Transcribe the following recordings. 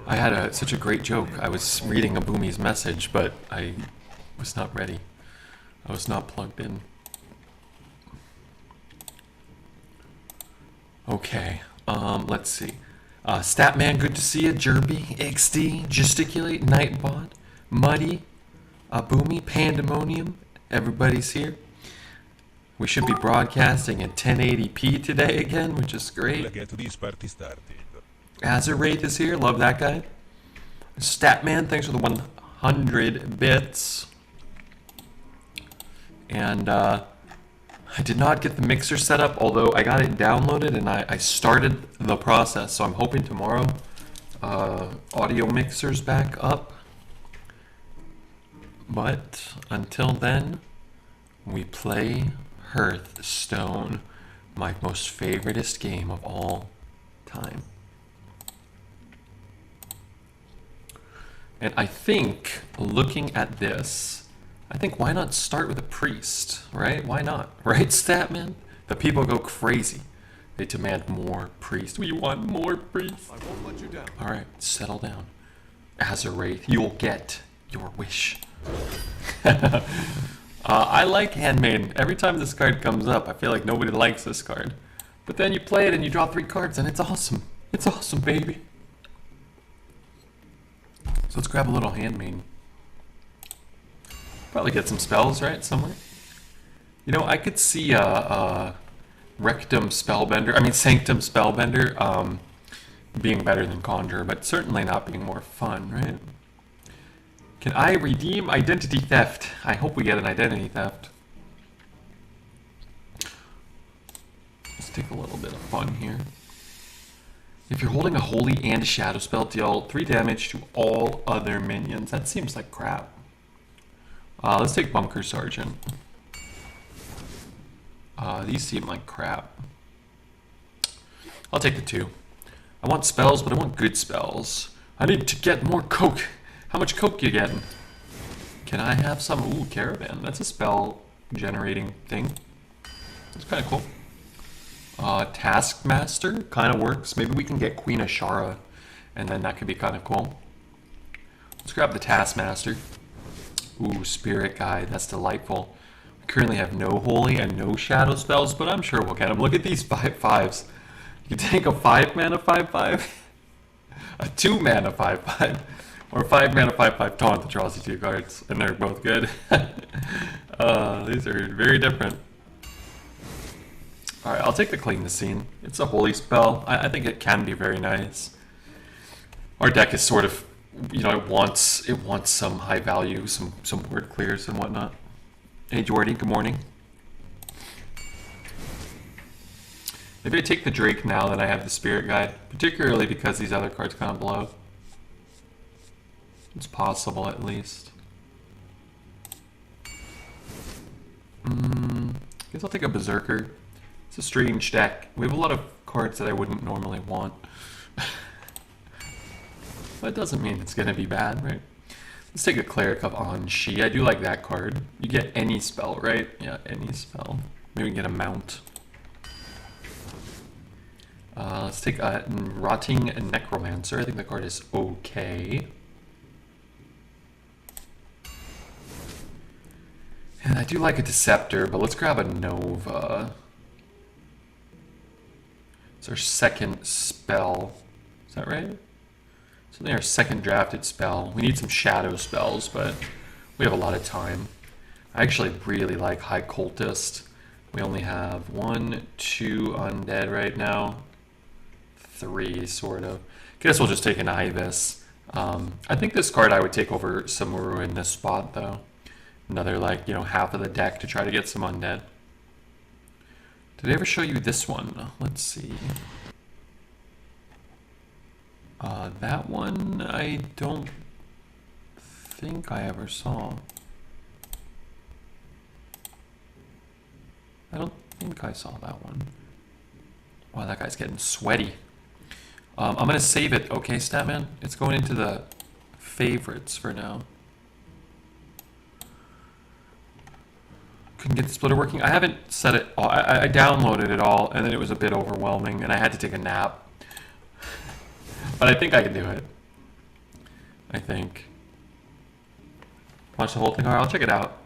I had such a great joke. I was reading a Boomy's message, but I was not ready. I was not plugged in. Okay, let's see. Statman, good to see you. Jerby, XD, Gesticulate, Nightbot, Muddy, Boomy, Pandemonium. Everybody's here. We should be broadcasting in 1080p today again, which is great. Get this party started. Azerwraith is here. Love that guy. Statman, thanks for the 100 bits. And I did not get the mixer set up, although I got it downloaded and I started the process. So I'm hoping tomorrow audio mixer's back up. But until then, we play Hearthstone, my most favoritist game of all time. And I think, looking at this, I think why not start with a priest, right? Why not? Right, Statman? The people go crazy. They demand more priest. We want more priest. I won't let you down. Alright, settle down. Azerwraith, you'll get your wish. I like Handmaiden. Every time this card comes up, I feel like nobody likes this card. But then you play it and you draw 3 cards and it's awesome. It's awesome, baby. So let's grab a little Handmaiden. Probably get some spells, right? Somewhere. You know, I could see Rectum Spellbender, Sanctum Spellbender being better than Conjure, but certainly not being more fun, right? Can I redeem Identity Theft? I hope we get an Identity Theft. Let's take a little bit of fun here. If you're holding a Holy and a Shadow Spell, deal 3 damage to all other minions. That seems like crap. Let's take Bunker Sergeant. These seem like crap. I'll take the 2. I want spells, but I want good spells. I need to get more coke. How much coke you getting? Can I have some? Ooh, Caravan. That's a spell generating thing. That's kind of cool. Taskmaster kind of works. Maybe we can get Queen Ashara, and then that could be kind of cool. Let's grab the Taskmaster. Ooh, Spirit Guide. That's delightful. We currently have no Holy and no Shadow spells, but I'm sure we'll get them. Look at these 5/5s. You can take a 5-mana 5/5, a 2-mana 5/5. Or 5-mana 5/5 taunt that draws you 2 cards, and they're both good. These are very different. Alright, I'll take the Clean the Scene. It's a holy spell. I think it can be very nice. Our deck is sort of, you know, it wants some high value, some word clears and whatnot. Hey Jordy, good morning. Maybe I take the Drake now that I have the Spirit Guide, particularly because these other cards kind of blow. It's possible, at least. Guess I'll take a Berserker. It's a strange deck. We have a lot of cards that I wouldn't normally want. But it doesn't mean it's going to be bad, right? Let's take a Cleric of Anshi. I do like that card. You get any spell, right? Yeah, any spell. Maybe we can get a Mount. Let's take a Rotting Necromancer. I think the card is okay. And I do like a Deceptor, but let's grab a Nova. It's our second spell. Is that right? It's only our second drafted spell. We need some shadow spells, but we have a lot of time. I actually really like High Cultist. We only have 1, 2 undead right now. 3, sort of. Guess we'll just take an Ibis. I think this card I would take over Samuru in this spot, though. Another, like, you know, half of the deck to try to get some undead. Did I ever show you this one? Let's see. That one I don't think I ever saw. I don't think I saw that one. Wow, that guy's getting sweaty. I'm going to save it, okay, Statman? It's going into the favorites for now. couldn't get the splitter working. I haven't set it. I downloaded it all, and then it was a bit overwhelming, and I had to take a nap. But I think I can do it. I think. Watch the whole thing. Alright, I'll check it out.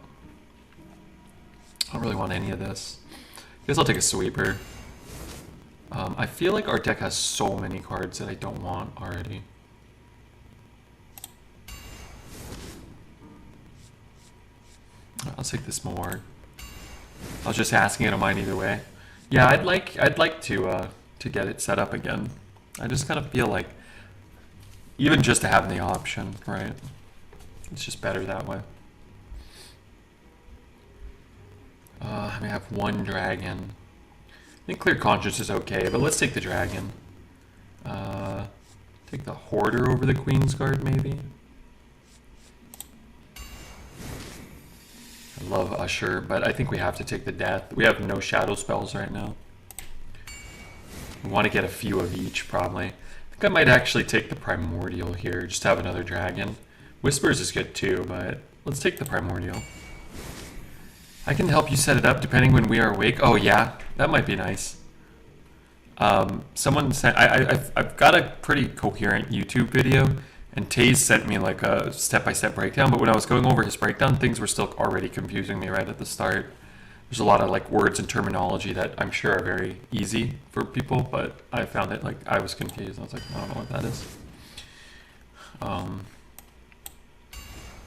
I don't really want any of this. I guess I'll take a sweeper. I feel like our deck has so many cards that I don't want already. I'll take this more. I was just asking it of mine either way. Yeah, I'd like to get it set up again. I just kind of feel like even just to have the option, right? It's just better that way. I may have one dragon. I think Clear Conscience is okay, but let's take the dragon. Take the Hoarder over the Queen's Guard, maybe. I love Usher, but I think we have to take the Death. We have no shadow spells right now. We want to get a few of each, probably. I think I might actually take the Primordial here, just to have another dragon. Whispers is good too, but let's take the Primordial. I can help you set it up depending when we are awake. Oh yeah, that might be nice. Someone sent, I've got a pretty coherent YouTube video, and Taze sent me like a step-by-step breakdown, but when I was going over his breakdown, things were still already confusing me right at the start. There's a lot of like words and terminology that I'm sure are very easy for people, but I found it like I was confused. I was like, I don't know what that is.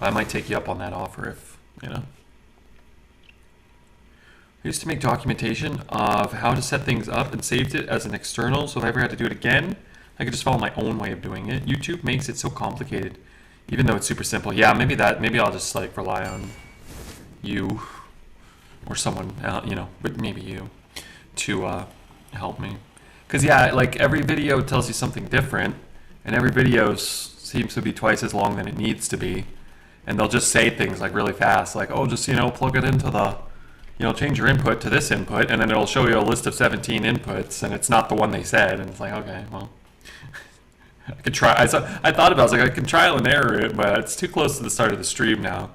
I might take you up on that offer if, you know. I used to make documentation of how to set things up and saved it as an external, so if I ever had to do it again, I could just follow my own way of doing it. YouTube makes it so complicated, even though it's super simple. Yeah, maybe I'll just like rely on you or someone, you know, but maybe you to help me. Because yeah, like every video tells you something different, and every video seems to be twice as long than it needs to be. And they'll just say things like really fast, like, oh, just, you know, plug it into the, you know, change your input to this input, and then it'll show you a list of 17 inputs, and it's not the one they said, and it's like, okay, well, I could try. I thought about it, I was like, I can trial and error it, but it's too close to the start of the stream now.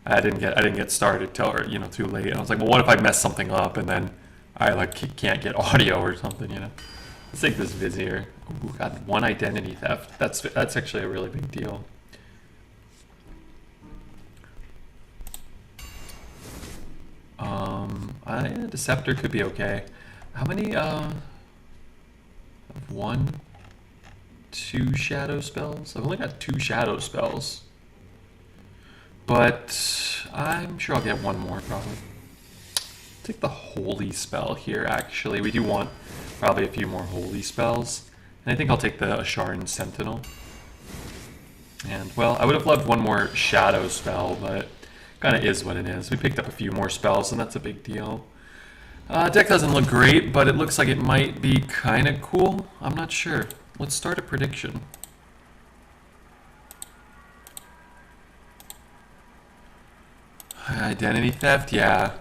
I didn't get started till, you know, too late. And I was like, well, what if I mess something up, and then I like can't get audio or something, you know? Let's take this Vizier. Ooh, got one identity theft. That's actually a really big deal. Deceptor could be okay. How many, 1, 2 shadow spells? I've only got 2 shadow spells. But I'm sure I'll get one more, probably. Take the holy spell here, actually. We do want probably a few more holy spells. And I think I'll take the Asharan Sentinel. And, well, I would have loved one more shadow spell, but kind of is what it is. We picked up a few more spells, and that's a big deal. Deck doesn't look great, but it looks like it might be kind of cool. I'm not sure. Let's start a prediction. Identity theft, yeah.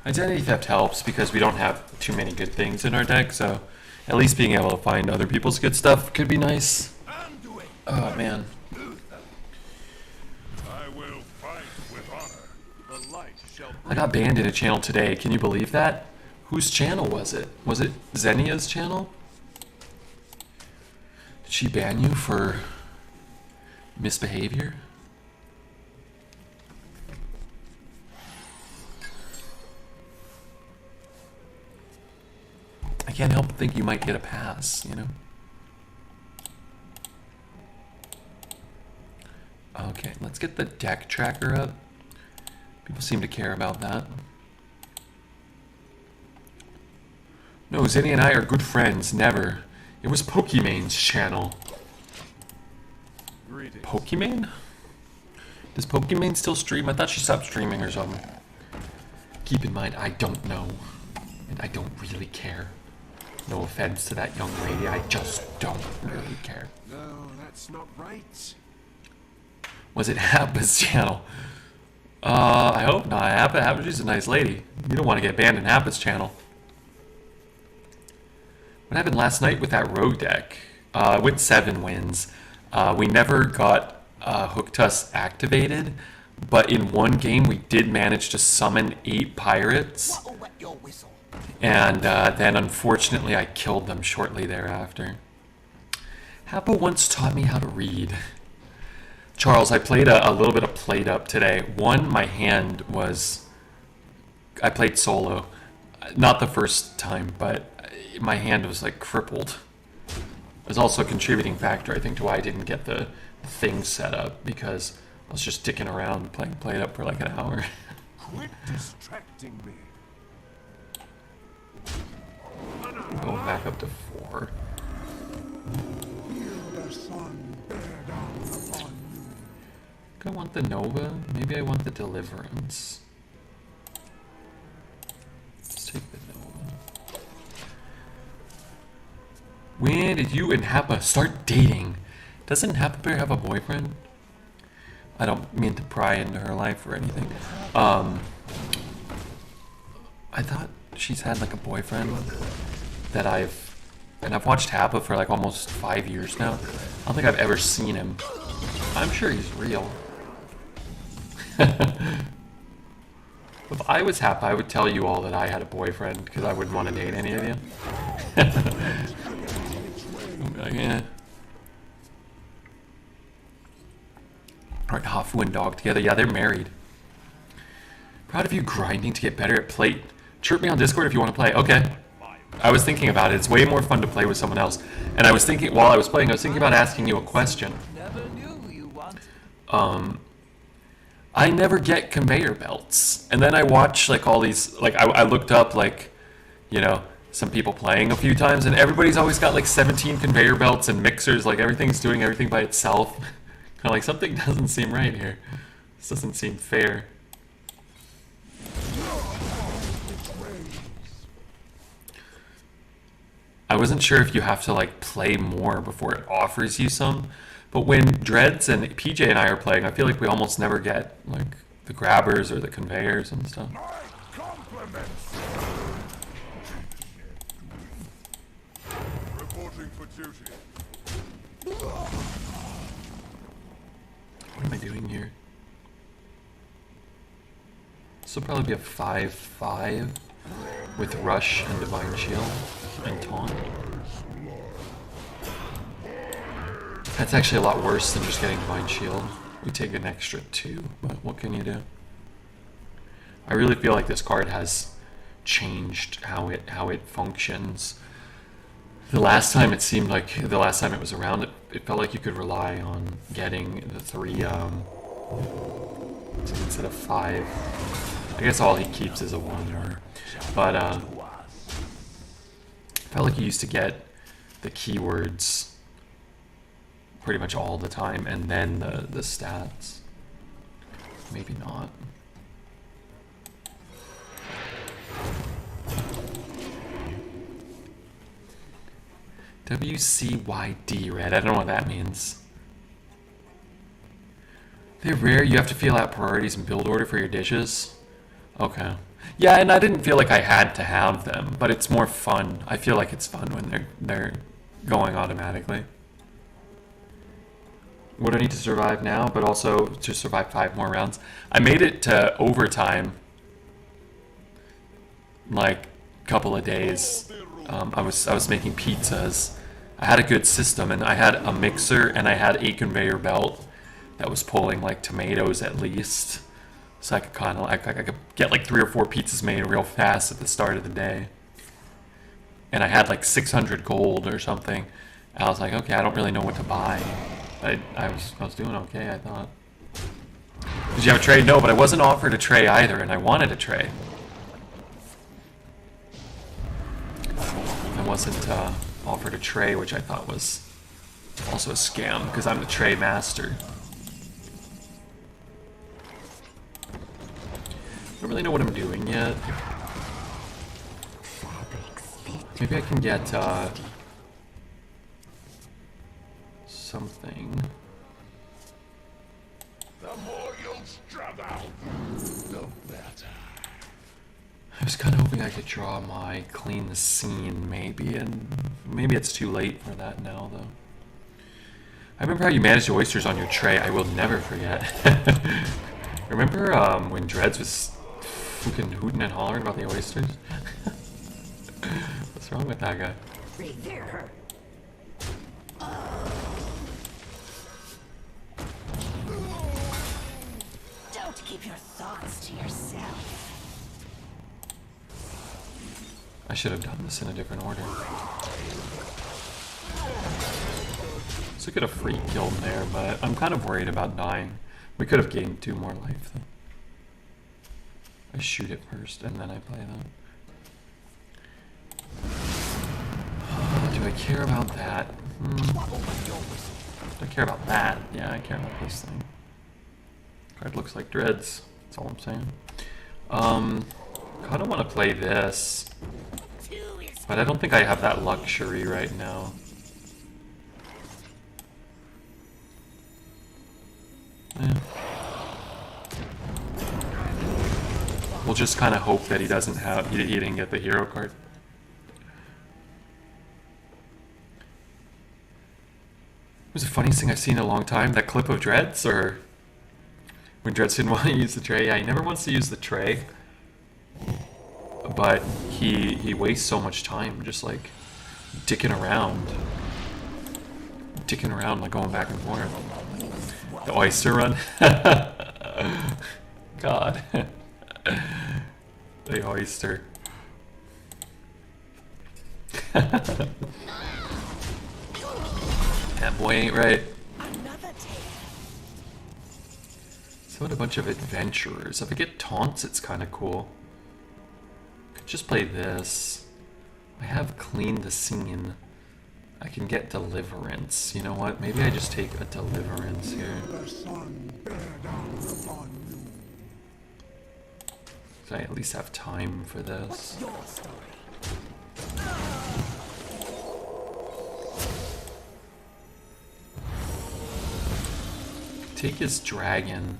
Identity theft helps because we don't have too many good things in our deck, so at least being able to find other people's good stuff could be nice. Oh, man. I got banned in a channel today. Can you believe that? Whose channel was it? Was it Xenia's channel? Did she ban you for misbehavior? I can't help but think you might get a pass, you know? Okay, let's get the deck tracker up. People seem to care about that. No, Zenny and I are good friends. Never. It was Pokemane's channel. Pokemane? Does Pokemane still stream? I thought she stopped streaming or something. Keep in mind, I don't know. And I don't really care. No offense to that young lady, I just don't really care. No, that's not right. Was it Habba's channel? I hope not. Habba, she's a nice lady. You don't want to get banned in Habba's channel. What happened last night with that rogue deck? Went 7 wins. We never got Hooktusk activated, But in one game, we did manage to summon 8 pirates. What'll wet your whistle? And then unfortunately I killed them shortly thereafter. Happa once taught me how to read. Charles, I played a little bit of Played Up today. One, my hand was... I played solo. Not the first time, but my hand was like crippled. It was also a contributing factor, I think, to why I didn't get the thing set up, because I was just dicking around playing Played Up for like an hour. Quit distracting me. Going back up to 4. Feel the sun bear down upon you. Do I want the Nova? Maybe I want the Deliverance. Let's take the Nova. When did you and Happa start dating? Doesn't Happa Bear have a boyfriend? I don't mean to pry into her life or anything. I thought she's had like a boyfriend that I've watched Happa for like almost 5 years now. I don't think I've ever seen him. I'm sure he's real. If I was Happa, I would tell you all that I had a boyfriend, because I wouldn't want to date any of you. I'd be like, eh. Alright, Hafu and Dog together. Yeah, they're married. Proud of you grinding to get better at plate. Chirp me on Discord if you want to play. Okay. I was thinking about it. It's way more fun to play with someone else. And I was thinking, while I was playing, I was thinking about asking you a question. Never knew you wanted. I never get conveyor belts. And then I watch like all these, like I looked up like, you know, some people playing a few times, and everybody's always got like 17 conveyor belts and mixers, like everything's doing everything by itself. Kind of like something doesn't seem right here. This doesn't seem fair. I wasn't sure if you have to like play more before it offers you some, but when Dreads and PJ and I are playing, I feel like we almost never get like the grabbers or the conveyors and stuff. My compliments. Reporting for duty. What am I doing here? This will probably be a 5-5 with Rush and Divine Shield and Taunt. That's actually a lot worse than just getting Divine Shield. We take an extra 2, but what can you do? I really feel like this card has changed how it functions. The last time it seemed like, the last time it was around, it felt like you could rely on getting the 3 instead of 5. I guess all he keeps is a 1, but felt like you used to get the keywords pretty much all the time, and then the stats. Maybe not. WCYD, Red. I don't know what that means. They're rare. You have to feel out priorities and build order for your dishes. Okay. Yeah, and I didn't feel like I had to have them, but it's more fun. I feel like it's fun when they're going automatically. What do I need to survive now, but also to survive 5 more rounds? I made it to overtime, like a couple of days. I was making pizzas. I had a good system, and I had a mixer, and I had a conveyor belt that was pulling like tomatoes at least. So I could kind of like, I could get like 3 or 4 pizzas made real fast at the start of the day. And I had like 600 gold or something. I was like, okay, I don't really know what to buy. I was doing okay, I thought. Did you have a tray? No, but I wasn't offered a tray either, and I wanted a tray. I wasn't offered a tray, which I thought was also a scam, because I'm the tray master. I don't really know what I'm doing yet. Maybe I can get something. The more you'll struggle, the better. I was kind of hoping I could draw my clean the scene, maybe, and maybe it's too late for that now, though. I remember how you managed the oysters on your tray. I will never forget. Remember when Dreads was fucking hooting and hollering about the oysters? What's wrong with that guy? Revere her. Don't keep your thoughts to yourself. I should have done this in a different order. So I could have free killed there, but I'm kind of worried about dying. We could have gained 2 more life though. I shoot it first and then I play that. Do I care about that? Do I care about that? Yeah, I care about this thing. Card looks like Dreads. That's all I'm saying. I don't want to play this, but I don't think I have that luxury right now. Yeah. We'll just kind of hope that he doesn't have, he didn't get the hero card. It was the funniest thing I've seen in a long time, that clip of Dreads, or when Dreads didn't want to use the tray. Yeah, he never wants to use the tray, but he wastes so much time just like dicking around, like going back and forth. The oyster run. God. The oyster. That boy ain't right. So what a bunch of adventurers. If I get taunts, it's kind of cool. Could just play this. I have clean the scene. I can get deliverance. You know what? Maybe I just take a deliverance here. So I at least have time for this. Take his dragon.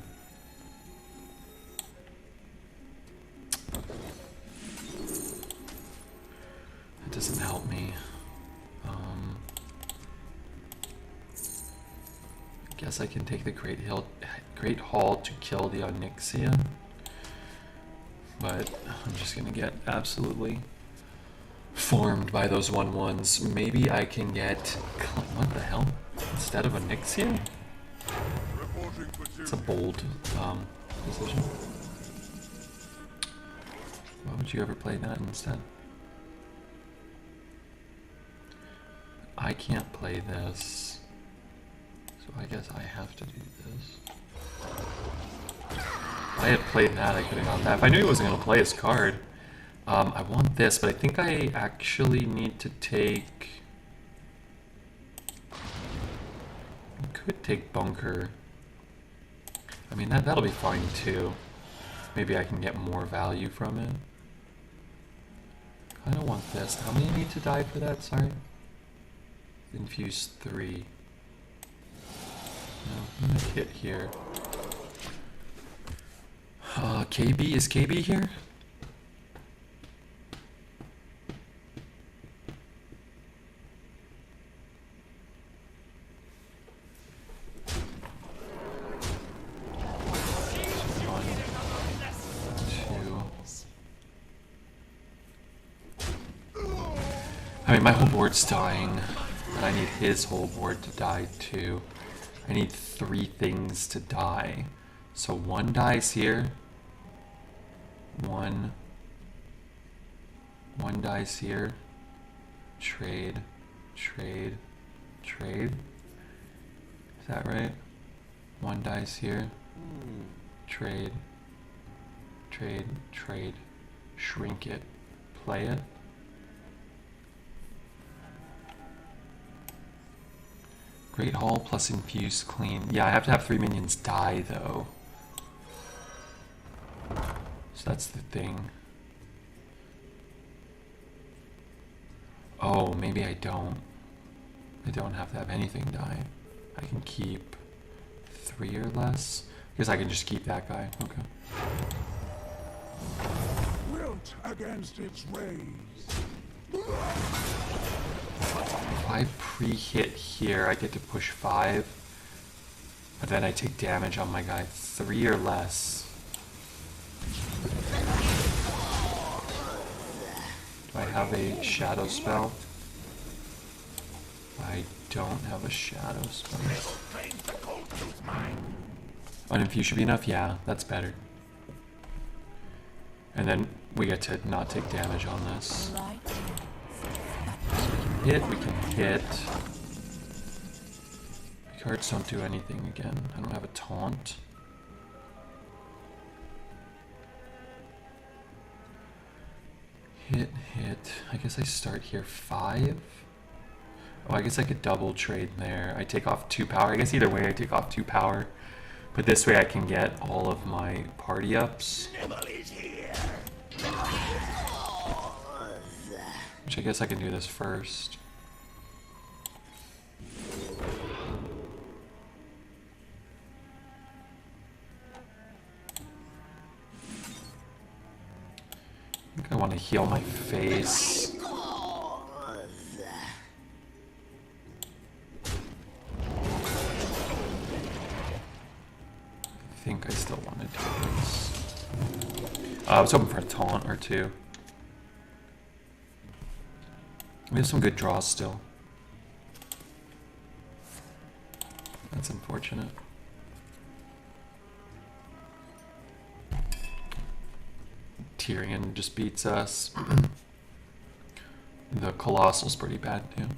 That doesn't help me. I guess I can take the Great Hall to kill the Onyxia. But I'm just gonna get absolutely formed by those 1/1s. Maybe I can get, what the hell? Instead of Onyxia? It's a bold decision. Why would you ever play that instead? I can't play this, so I guess I have to do this. If I had played that, I could have got that. If I knew he wasn't going to play his card, I want this, but I think I actually need to take... I could take Bunker. I mean, that'll be fine too. Maybe I can get more value from it. I don't want this. How many need to die for that? Sorry. Infuse 3. No, I'm gonna hit here. KB? Is KB here? I mean, my whole board's dying, and I need his whole board to die too. I need 3 things to die. So 1 dies here. 1 dies here. Trade, trade, trade. Is that right? 1 dies here. Trade, trade, trade. Shrink it. Play it. Great Hall plus infuse clean. Yeah, I have to have 3 minions die though. So that's the thing. Oh, maybe I don't. I don't have to have anything die. I can keep 3 or less. I guess I can just keep that guy. Okay. Wilt against its rays. If I pre-hit here, I get to push 5. But then I take damage on my guy. 3 or less. Do I have a shadow spell? I don't have a shadow spell. Uninfused should be enough? Yeah, that's better. And then we get to not take damage on this. We can hit. The cards don't do anything again. I don't have a taunt. Hit. I guess I start here 5. Oh, I guess I could double trade there. I take off 2 power. I guess either way I take off 2 power. But this way I can get all of my party ups. Which I guess I can do this first. I think I want to heal my face. I think I still want to do this. I was hoping for a taunt or 2. We have some good draws still. That's unfortunate. Tyrion just beats us. The Colossal's pretty bad too.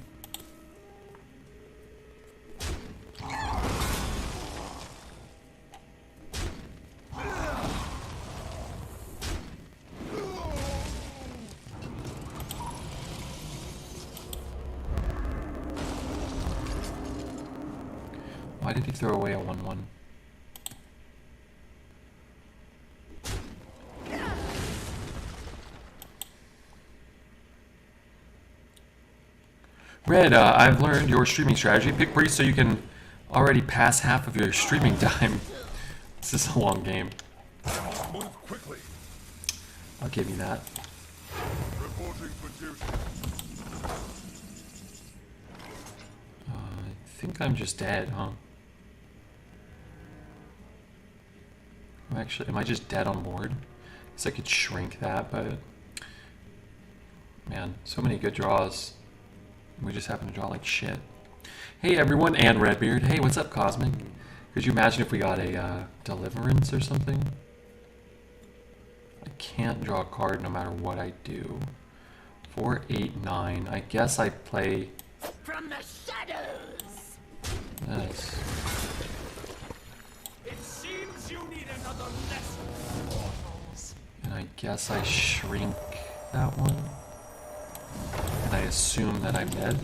Why did he throw away a 1/1? Red, I've learned your streaming strategy. Pick priest so you can already pass half of your streaming time. This is a long game. Move quickly. I'll give you that. Reporting for duty. I think I'm just dead, huh? Actually, am I just dead on board? Guess I could shrink that, but man, so many good draws. We just happen to draw like shit. Hey everyone, and Redbeard. Hey, what's up, Cosmic? Could you imagine if we got a Deliverance or something? I can't draw a card no matter what I do. 4, 8, 9. I guess I play. From the shadows. This. It seems you need another lesson. And I guess I shrink that one. And I assume that I'm dead.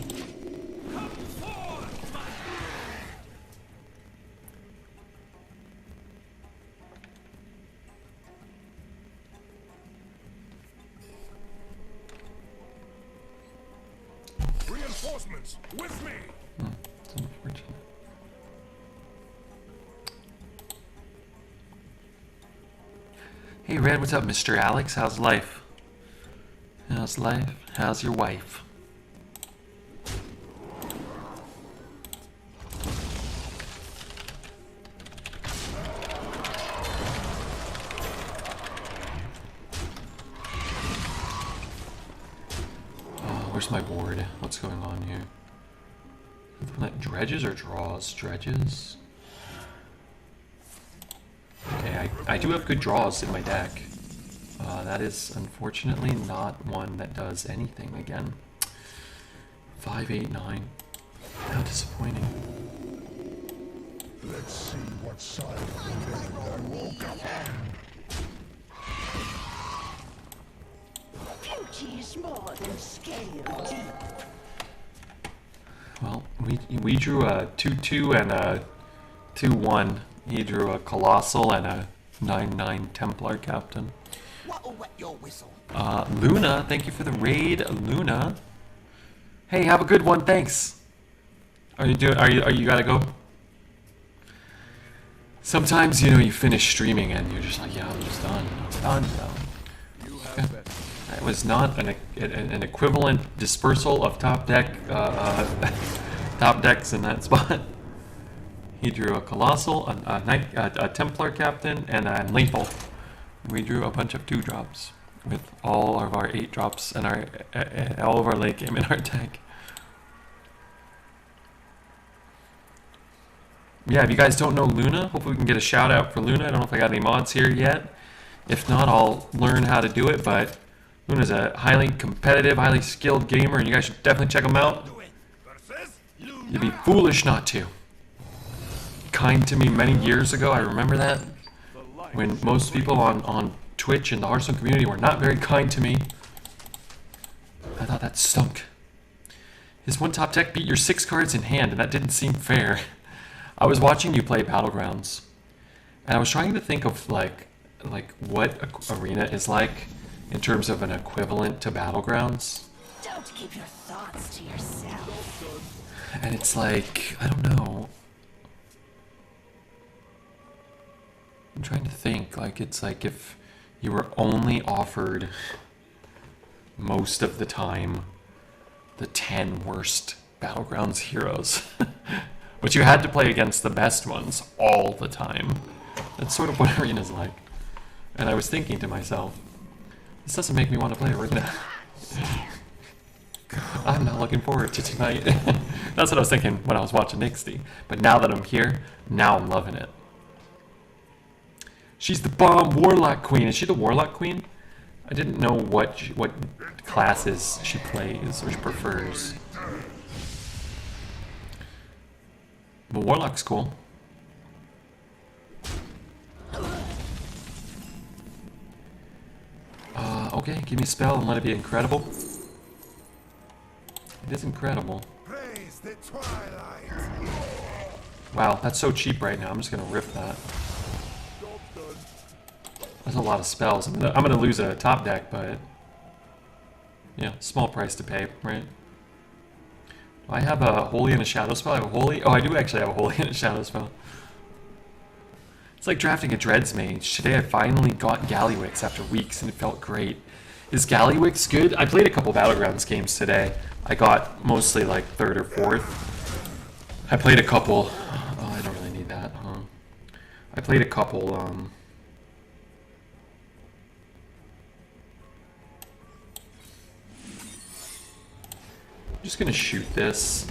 Reinforcements with me. It's unfortunate. Hey Red, what's up, Mr. Alex? How's life? How's life? How's your wife? Where's my board? What's going on here? Dredges or draws? Dredges? Okay, I do have good draws in my deck. That is unfortunately not one that does anything again. 5, 8, 9. How disappointing. Let's see what side of the bed I woke up on. Beauty is more than scale deep. Well, we drew a 2/2 and a 2/1. He drew a Colossal and a 9/9 Templar Captain. What'll wet your whistle? Luna, thank you for the raid, Luna. Hey, have a good one, thanks. Are you gotta go? Sometimes, you know, you finish streaming and you're just like, yeah, I'm just done. I'm done. Okay. That was not an equivalent dispersal of top deck top decks in that spot. He drew a Colossal, a Templar Captain, and a Lethal. We drew a bunch of 2-drops with all of our 8-drops and all of our late game in our deck. Yeah, if you guys don't know Luna, hopefully we can get a shout out for Luna. I don't know if I got any mods here yet. If not, I'll learn how to do it, but Luna's a highly competitive, highly skilled gamer, and you guys should definitely check him out. You'd be foolish not to. Kind to me many years ago, I remember that. When most people on Twitch and the Hearthstone community were not very kind to me. I thought that stunk. His one top deck beat your 6 cards in hand, and that didn't seem fair. I was watching you play Battlegrounds, and I was trying to think of like what Arena is like in terms of an equivalent to Battlegrounds. Don't keep your thoughts to yourself. And it's like, I don't know. I'm trying to think, like, it's like if you were only offered most of the time the 10 worst Battlegrounds heroes, but you had to play against the best ones all the time. That's sort of what Arena's like. And I was thinking to myself, this doesn't make me want to play Arena. I'm not looking forward to tonight. That's what I was thinking when I was watching Nixty. But now that I'm here, now I'm loving it. She's the bomb Warlock Queen. Is she the Warlock Queen? I didn't know what classes she plays or she prefers. But Warlock's cool. Okay, give me a spell and let it be incredible. It is incredible. Praise the twilight. Wow, that's so cheap right now. I'm just gonna rip that. That's a lot of spells. I'm gonna lose a top deck, but yeah, small price to pay, right? Do I have a Holy and a Shadow spell? I have a Holy. Oh, I do actually have a Holy and a Shadow spell. It's like drafting a Dreads Mage. Today I finally got Gallywix after weeks, and it felt great. Is Gallywix good? I played a couple Battlegrounds games today. I got mostly like 3rd or 4th. I played a couple. Oh, I don't really need that, huh? I played a couple. I'm just gonna shoot this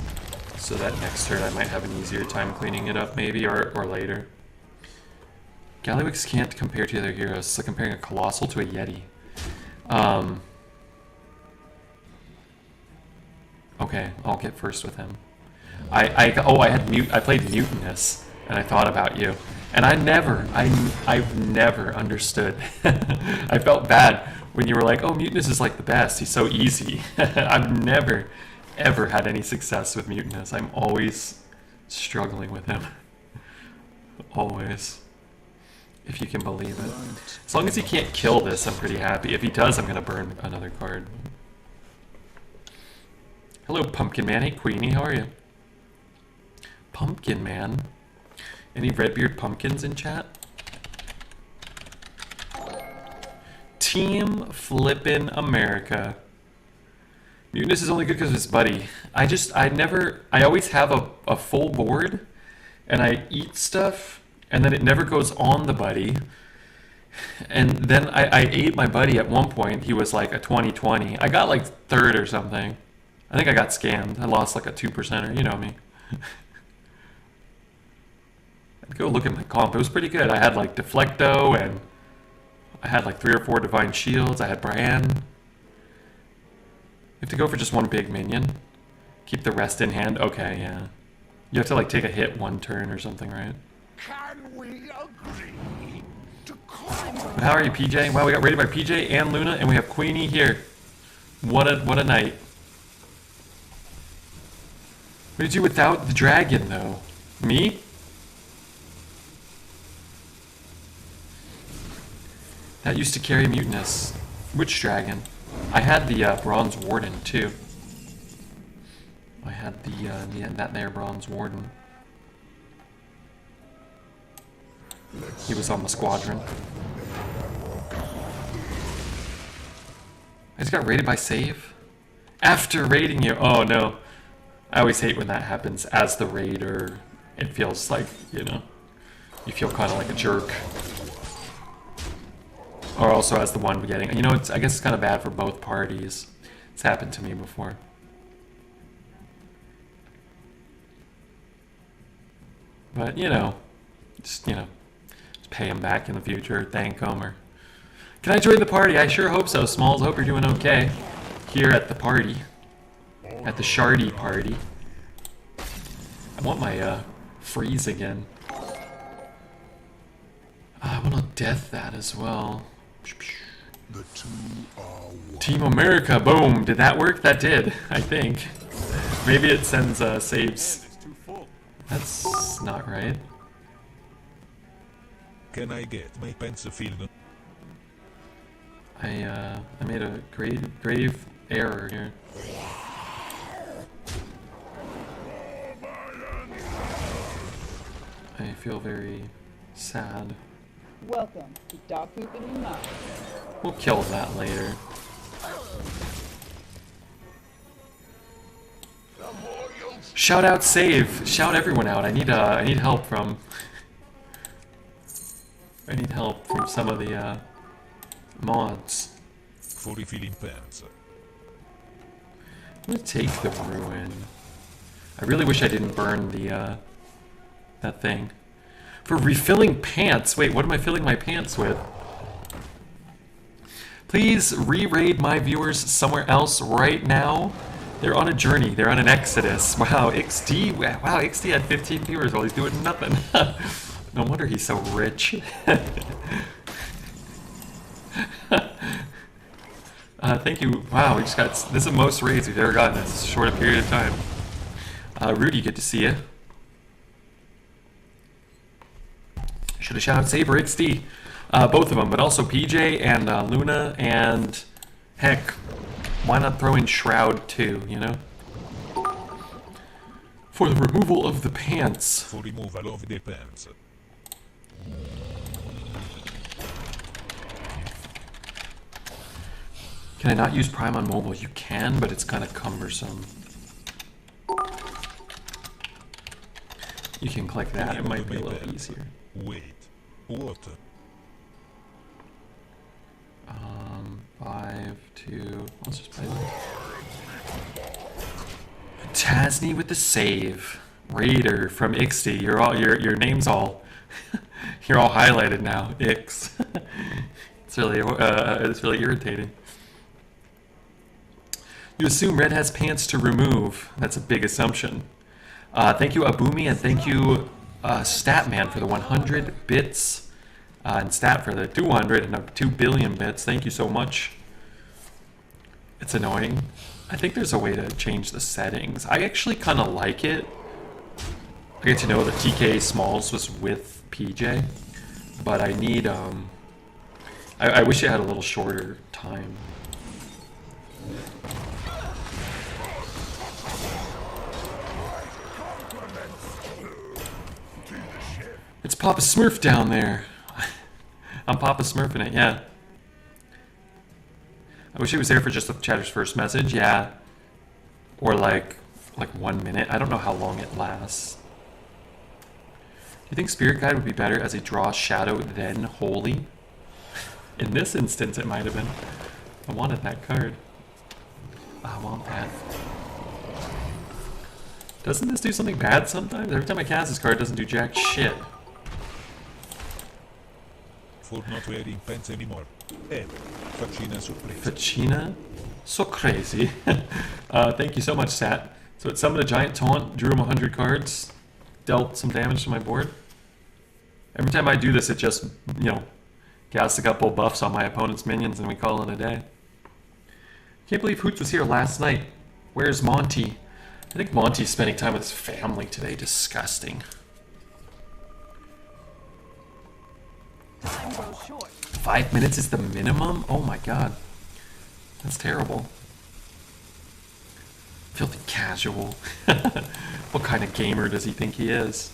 so that next turn I might have an easier time cleaning it up, maybe, or later. Gallywix can't compare to other heroes. It's like comparing a Colossal to a Yeti. Okay, I'll get first with him. I played Mutinous, and I thought about you, and I've never understood. I felt bad when you were like, "Oh, Mutinous is like the best. He's so easy." I've never, ever had any success with Mutinous. I'm always struggling with him. Always. If you can believe it. As long as he can't kill this, I'm pretty happy. If he does, I'm going to burn another card. Hello, Pumpkin Man. Hey, Queenie, how are you? Pumpkin Man? Any Redbeard Pumpkins in chat? Team Flippin' America. Mutinous is only good because of his buddy. I always have a full board, and I eat stuff, and then it never goes on the buddy. And then I ate my buddy at one point. He was like a 20-20. I got like 3rd or something. I think I got scammed. I lost like a 2%er. You know me. I'd go look at my comp. It was pretty good. I had like Deflecto, and I had like 3 or 4 Divine Shields. I had Brienne. You have to go for just one big minion. Keep the rest in hand. Okay, yeah. You have to like take a hit 1 turn or something, right? Can we agree to climb? How are you, PJ? Wow, we got raided by PJ and Luna, and we have Queenie here. What a night. What did you do without the dragon, though? Me? That used to carry Mutinous. Which dragon? I had the Bronze Warden, too. I had that there Bronze Warden. He was on the squadron. I just got raided by save? After raiding you? Oh no. I always hate when that happens as the raider it feels like, you know, you feel kind of like a jerk. Or also as the one getting, you know, it's, I guess it's kind of bad for both parties. It's happened to me before. But, you know, just pay him back in the future, thank him, or... Can I join the party? I sure hope so, Smalls. Hope you're doing okay here at the party. At the Shardy party. I want my, freeze again. I want to death that as well. The two are one. Team America, boom! Did that work? That did, I think. Maybe it sends, saves. It's too full. That's not right. Can I get my pants filled? I made a grave error here. I feel very sad. Welcome to Dog Poop in Your Mouth. We'll kill that later. Shout out, save! Shout everyone out. I need help from. I need help from some of the mods. For refilling pants. I'm gonna take the ruin. I really wish I didn't burn the that thing. For refilling pants. Wait, what am I filling my pants with? Please re-raid my viewers somewhere else right now. They're on a journey. They're on an exodus. Wow, XD. Wow, XD had 15 viewers while he's doing nothing. No wonder he's so rich. Thank you. Wow, we just got... This is the most raids we've ever gotten in this short a period of time. Rudy, good to see you. Should have shouted Saber XD. Both of them, but also PJ and Luna, and heck, why not throw in Shroud too, you know? For the removal of the pants. For removal of the pants. Can I not use Prime on mobile? You can, but it's kind of cumbersome. You can click that, it might be a little easier. Wait. What? 5, 2, let's just play that. Tasney with the save. Raider from Ixty. You're all your name's all you're all highlighted now. Ix. It's really irritating. You assume Red has pants to remove. That's a big assumption. Thank you, Abumi, and thank you, Statman, for the 100 bits. And Stat for the 200 and 2 billion bits. Thank you so much. It's annoying. I think there's a way to change the settings. I actually kind of like it. I get to know that TK Smalls was with PJ, but I need, I wish it had a little shorter time. It's Papa Smurf down there. I'm Papa Smurfing it, yeah. I wish he was there for just the chatter's first message, yeah. Or like 1 minute. I don't know how long it lasts. Do you think Spirit Guide would be better as a draw shadow than Holy? In this instance, it might have been. I wanted that card. I want that. Doesn't this do something bad sometimes? Every time I cast this card, it doesn't do jack shit. For not wearing pants anymore. Faccina surpresa. Faccina? So crazy. Thank you so much, Sat. So it summoned a giant taunt, drew him 100 cards, dealt some damage to my board. Every time I do this, it just, you know, casts a couple buffs on my opponent's minions and we call it a day. Can't believe Hoots was here last night. Where's Monty? I think Monty's spending time with his family today. Disgusting. Time goes short. 5 minutes is the minimum? Oh my god. That's terrible. Filthy casual. What kind of gamer does he think he is?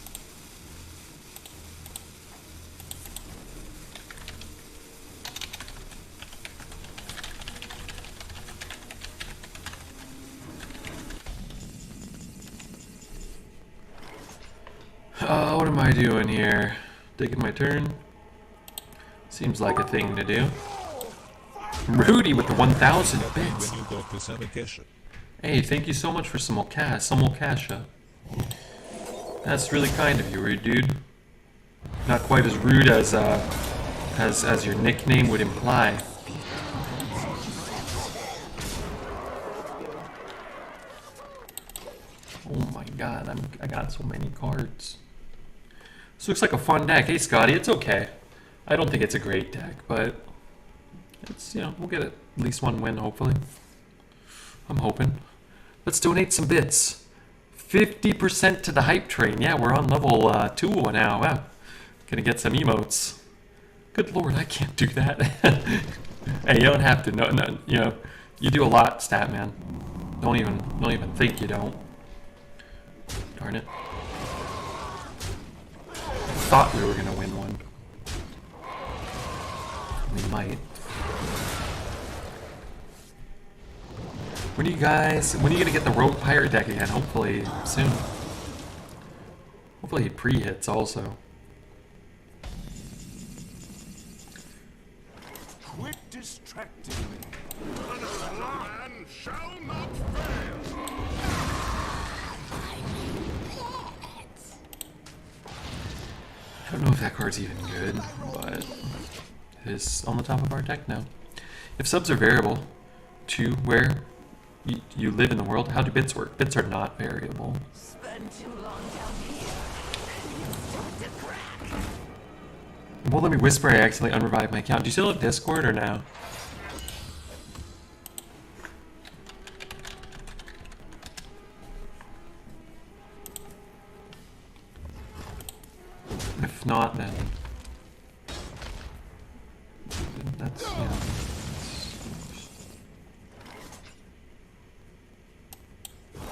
what am I doing here? Taking my turn? Seems like a thing to do. Rudy with the 1,000 bits. When you got the summer cash. Hey, thank you so much for some Molcasha. That's really kind of you, rude dude. Not quite as rude as your nickname would imply. Oh my god, I got so many cards. This looks like a fun deck. Hey Scotty, it's okay. I don't think it's a great deck, but it's, you know, we'll get at least one win, hopefully. I'm hoping. Let's donate some bits. 50% to the hype train. Yeah, we're on level 2 now. Wow. Gonna get some emotes. Good lord, I can't do that. Hey, you don't have to. No, you know, you do a lot, Statman. Don't even think you don't. Darn it. Thought we were gonna win one. We might. When are you gonna get the Rogue Pirate deck again? Hopefully soon. Hopefully it pre-hits also. Quit distracting me. Another man shall not fail. I don't know if that card's even good, but it is on the top of our deck now. If subs are variable to where you live in the world, how do bits work? Bits are not variable. Spend too long down here. You start to crack. It won't let me whisper, I accidentally unrevived my account. Do you still have Discord or no? If not, then that's, you know,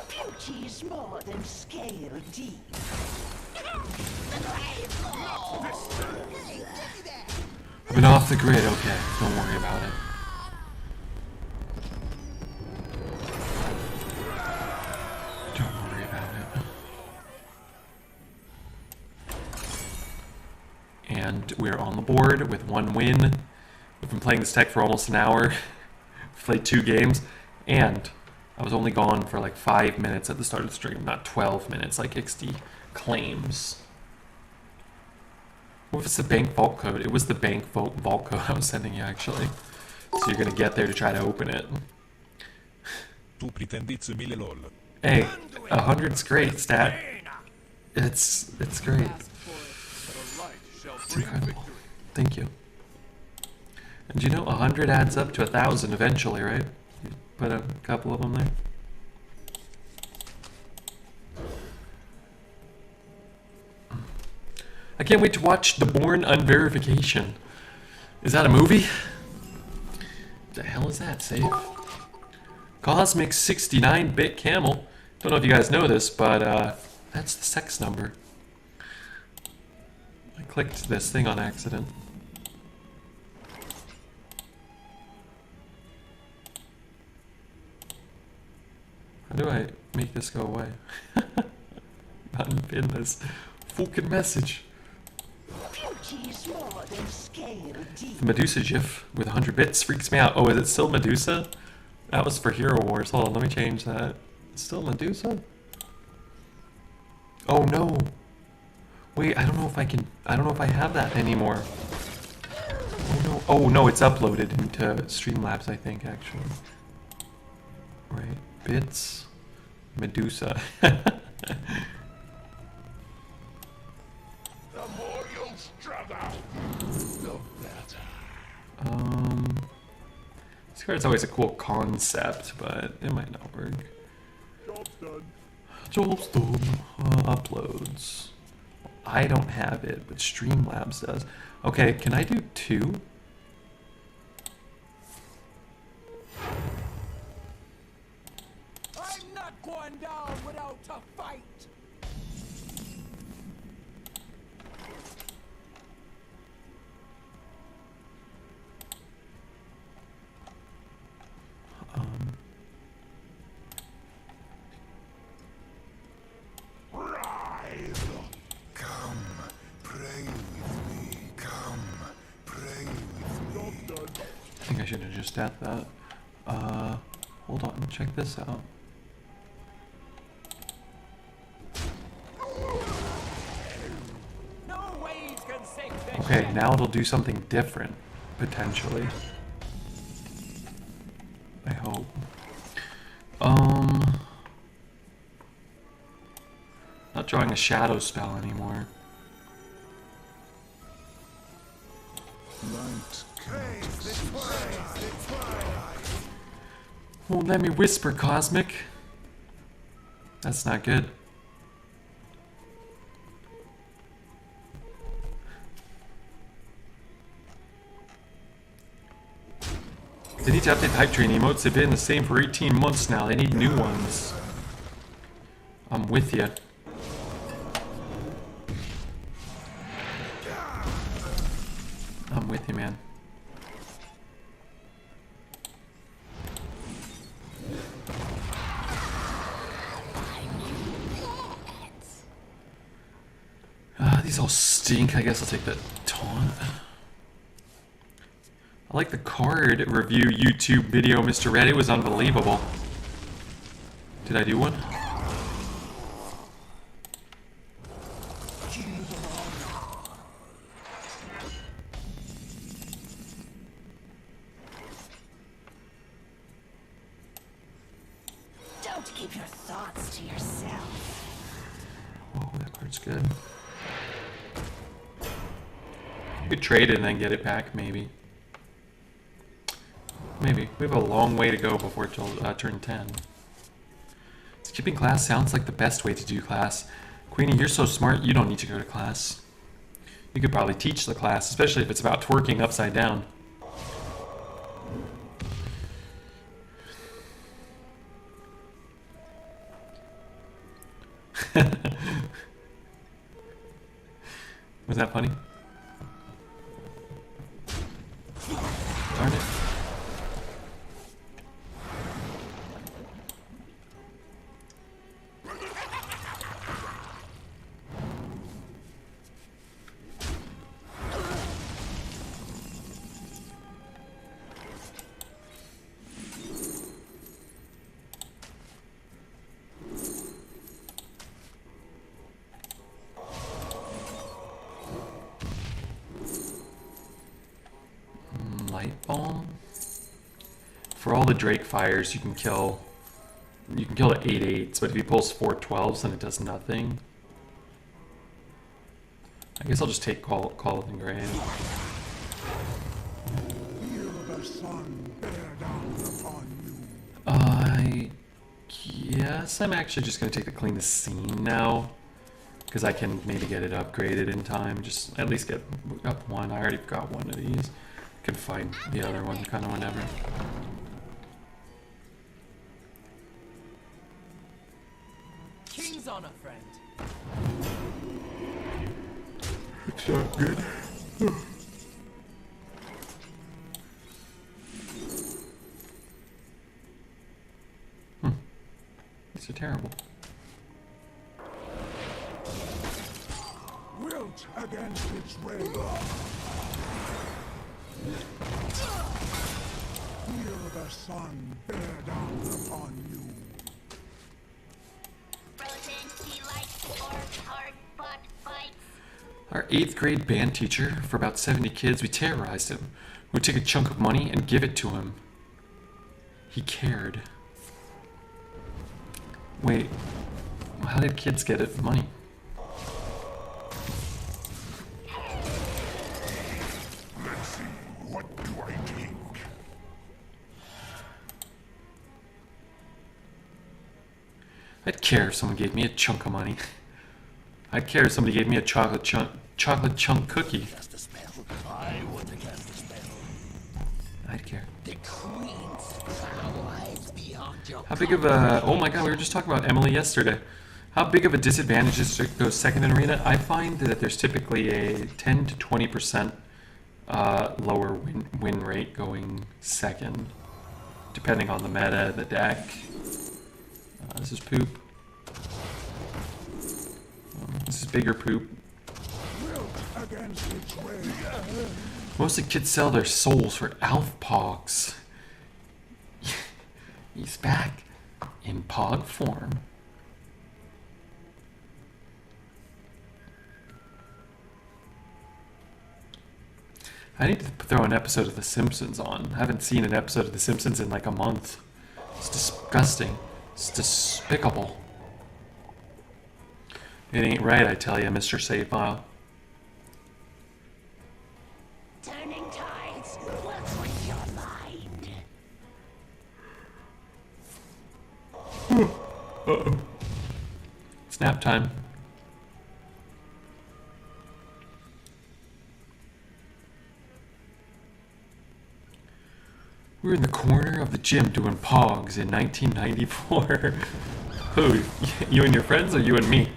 Beauty is more than scale deep. I've been off the grid, okay, don't worry about it. Don't worry about it. And we're on the board with one win. We've been playing this deck for almost an hour. We've played 2 games, and I was only gone for like 5 minutes at the start of the stream, not 12 minutes like XD claims. What if it's the bank vault code? It was the bank vault code I was sending you, actually. So you're gonna get there to try to open it. Tu pretendiți mille lol. Hey, 100's great, Stat. It's great. It's incredible. Thank you. And you know, 100 adds up to 1,000 eventually, right? You put a couple of them there. I can't wait to watch The Bourne Unverification. Is that a movie? The hell is that, Safe? Cosmic 69-bit camel. Don't know if you guys know this, but that's the sex number. I clicked this thing on accident. How do I make this go away? Unpin this fucking message. Beauty's more than scale deep. The Medusa GIF with 100 bits freaks me out. Oh, is it still Medusa? That was for Hero Wars. Hold on, let me change that. It's still Medusa? Oh no. Wait, I don't know if I have that anymore. Oh no. Oh no, it's uploaded into Streamlabs, I think, actually. Right. Bits. Medusa. The more you'll struggle, the better. This card's always a cool concept, but it might not work. Job's done. Job's done. Uploads. I don't have it, but Streamlabs does. Okay, can I do 2? I'm not going down without a fight. Rise. Come. should have just at that. Hold on, check this out. No waves can sink the Okay, ship. now it'll do something different, potentially. I hope. Not drawing a shadow spell anymore. Light cannot Won't let me whisper, Cosmic. That's not good. They need to update hype train emotes. They've been the same for 18 months now. They need new ones. I'm with you. I'm with you, man. These all stink. I guess I'll take the taunt. I like the card review YouTube video, Mr. Red. It was unbelievable. Did I do one? Don't keep your thoughts to yourself. Oh, that card's good. You could trade it and then get it back, maybe. Maybe. We have a long way to go before till turn 10. Skipping class sounds like the best way to do class. Queenie, you're so smart, you don't need to go to class. You could probably teach the class, especially if it's about twerking upside down. Was that funny? Darn it. Light Bomb. For all the Drake fires, you can kill the 8/8s, but if he pulls 4 12s, then it does nothing. I guess I'll just take Call of the Grave. feel the sun bear down upon you. I guess I'm actually just gonna take the Clean the Scene now, because I can maybe get it upgraded in time. Just at least get up one. I already got one of these. Can find the other one kind of whenever. King's honor, friend. It's not good. These are terrible. Wilt against its rage. Feel the sun bear down upon you. Frozen, he likes hard-fought fights. Our 8th grade band teacher, for about 70 kids, we terrorized him. We'd take a chunk of money and give it to him. He cared. Wait, how did kids get it money? Let's see, what do I take? I'd care if someone gave me a chunk of money. I'd care if somebody gave me a chocolate chunk cookie. Cast the spell. I want to cast the spell. I'd care. The queen's crown lies beyond your How big of a... Oh my god, we were just talking about Emily yesterday. How big of a disadvantage is to go second in arena? I find that there's typically a 10 to 20% lower win rate going second, depending on the meta, the deck. This is poop. This is bigger poop. Wilt against its rage. Most of the kids sell their souls for Alf Pogs. He's back in Pog form. I need to throw an episode of The Simpsons on. I haven't seen an episode of The Simpsons in like a month. It's disgusting. It's despicable. It ain't right, I tell you, Mr. Save File. Turning tides. What's with your mind? Uh-oh. It's nap time. We were in the corner of the gym doing pogs in 1994. Who? You and your friends or you and me?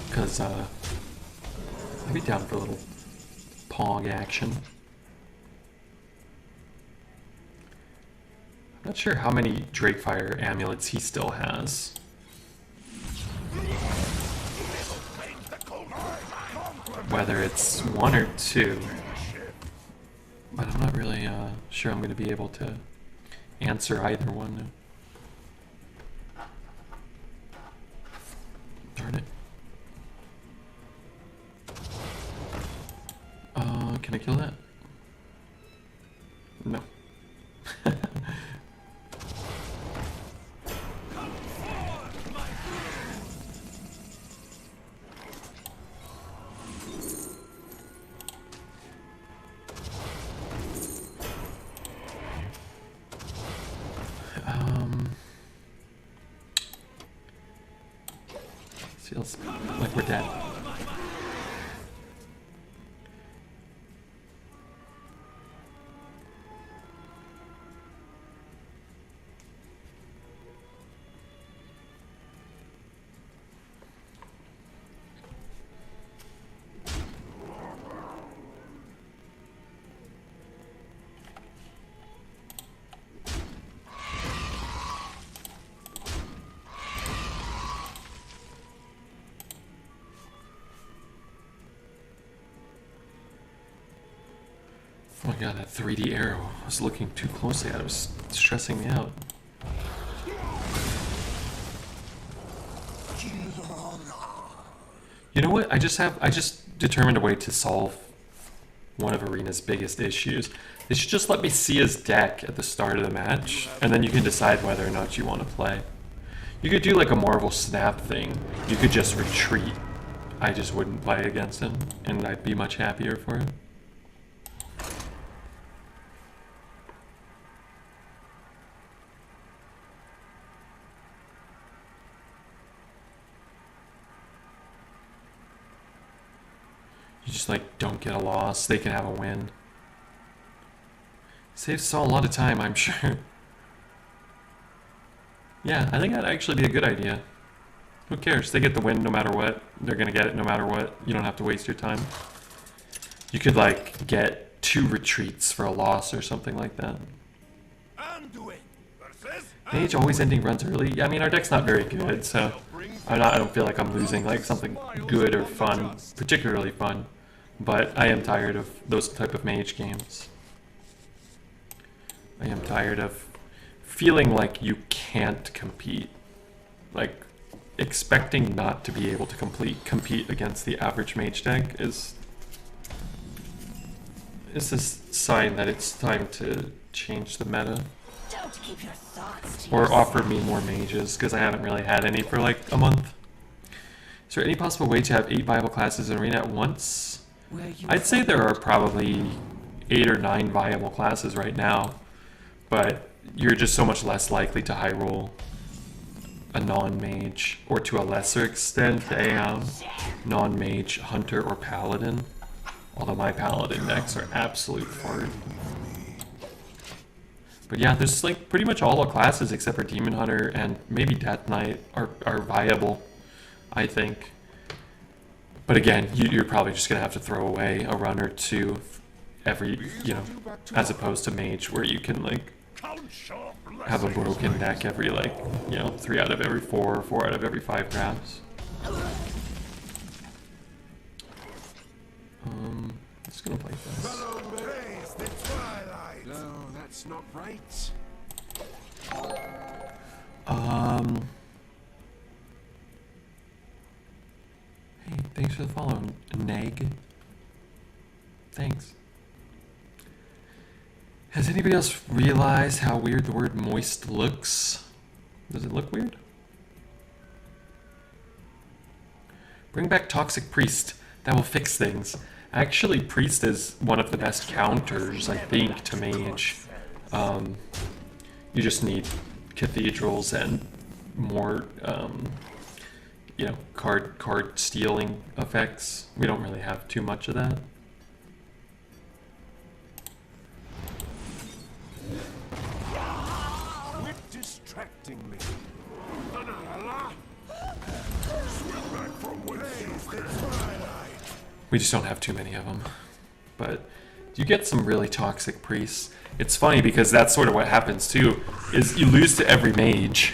Because, I'd be down for a little pog action. I'm not sure how many Drakefire amulets he still has. Whether it's 1 or 2. But I'm not really sure I'm going to be able to answer either one. Darn it. Can I kill that? No. Feels like we're dead. Oh my god, that 3D arrow. I was looking too closely at it. It was stressing me out. You know what? I just determined a way to solve one of Arena's biggest issues. They should just let me see his deck at the start of the match, and then you can decide whether or not you want to play. You could do like a Marvel Snap thing. You could just retreat. I just wouldn't play against him, and I'd be much happier for it. You just like don't get a loss, they can have a win. Saves Saul a lot of time, I'm sure. Yeah, I think that'd actually be a good idea. Who cares? They get the win no matter what. They're gonna get it no matter what. You don't have to waste your time. You could like get 2 retreats for a loss or something like that. Mage always ending runs early. Yeah, I mean our deck's not very good, so I don't feel like I'm losing like something good or fun, particularly fun. But I am tired of those type of mage games. I am tired of feeling like you can't compete. Like expecting not to be able to compete against the average mage deck is a sign that it's time to change the meta. Don't keep your thoughts to Or offer me more mages, because I haven't really had any for like a month. Is there any possible way to have 8 viable classes in Arena at once? I'd say there are probably 8 or 9 viable classes right now, but you're just so much less likely to high roll a non-mage, or to a lesser extent a non-mage hunter or paladin. Although my paladin decks are absolute fart. But yeah, there's like pretty much all the classes except for Demon Hunter and maybe Death Knight are viable, I think. But again, you're probably just gonna have to throw away a run or 2 every, as opposed to Mage, where you can like have a broken deck every 3 out of every 4 or 4 out of every 5 grabs. Just gonna play this. Praise the twilight. No, that's not right. Hey, thanks for the follow, Nag. Thanks. Has anybody else realized how weird the word moist looks? Does it look weird? Bring back Toxic Priest. That will fix things. Actually, Priest is one of the best counters, I think, to Mage. You just need cathedrals and more, you know, card stealing effects. We don't really have too much of that. Quit distracting me. La la la la. Swim back from within. Praise the twilight. We just don't have too many of them. But you get some really toxic priests. It's funny because that's sort of what happens too, is you lose to every mage,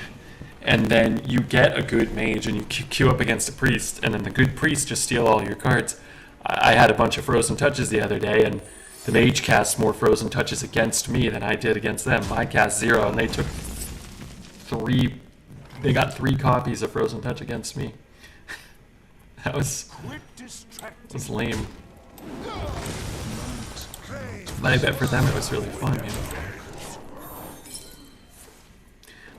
and then you get a good mage and you queue up against a priest, and then the good priest just steal all your cards. I had a bunch of frozen touches the other day, and the mage cast more frozen touches against me than I did against them. I cast 0, and they took 3. They got 3 copies of frozen touch against me. That was lame. But I bet for them it was really fun, you know.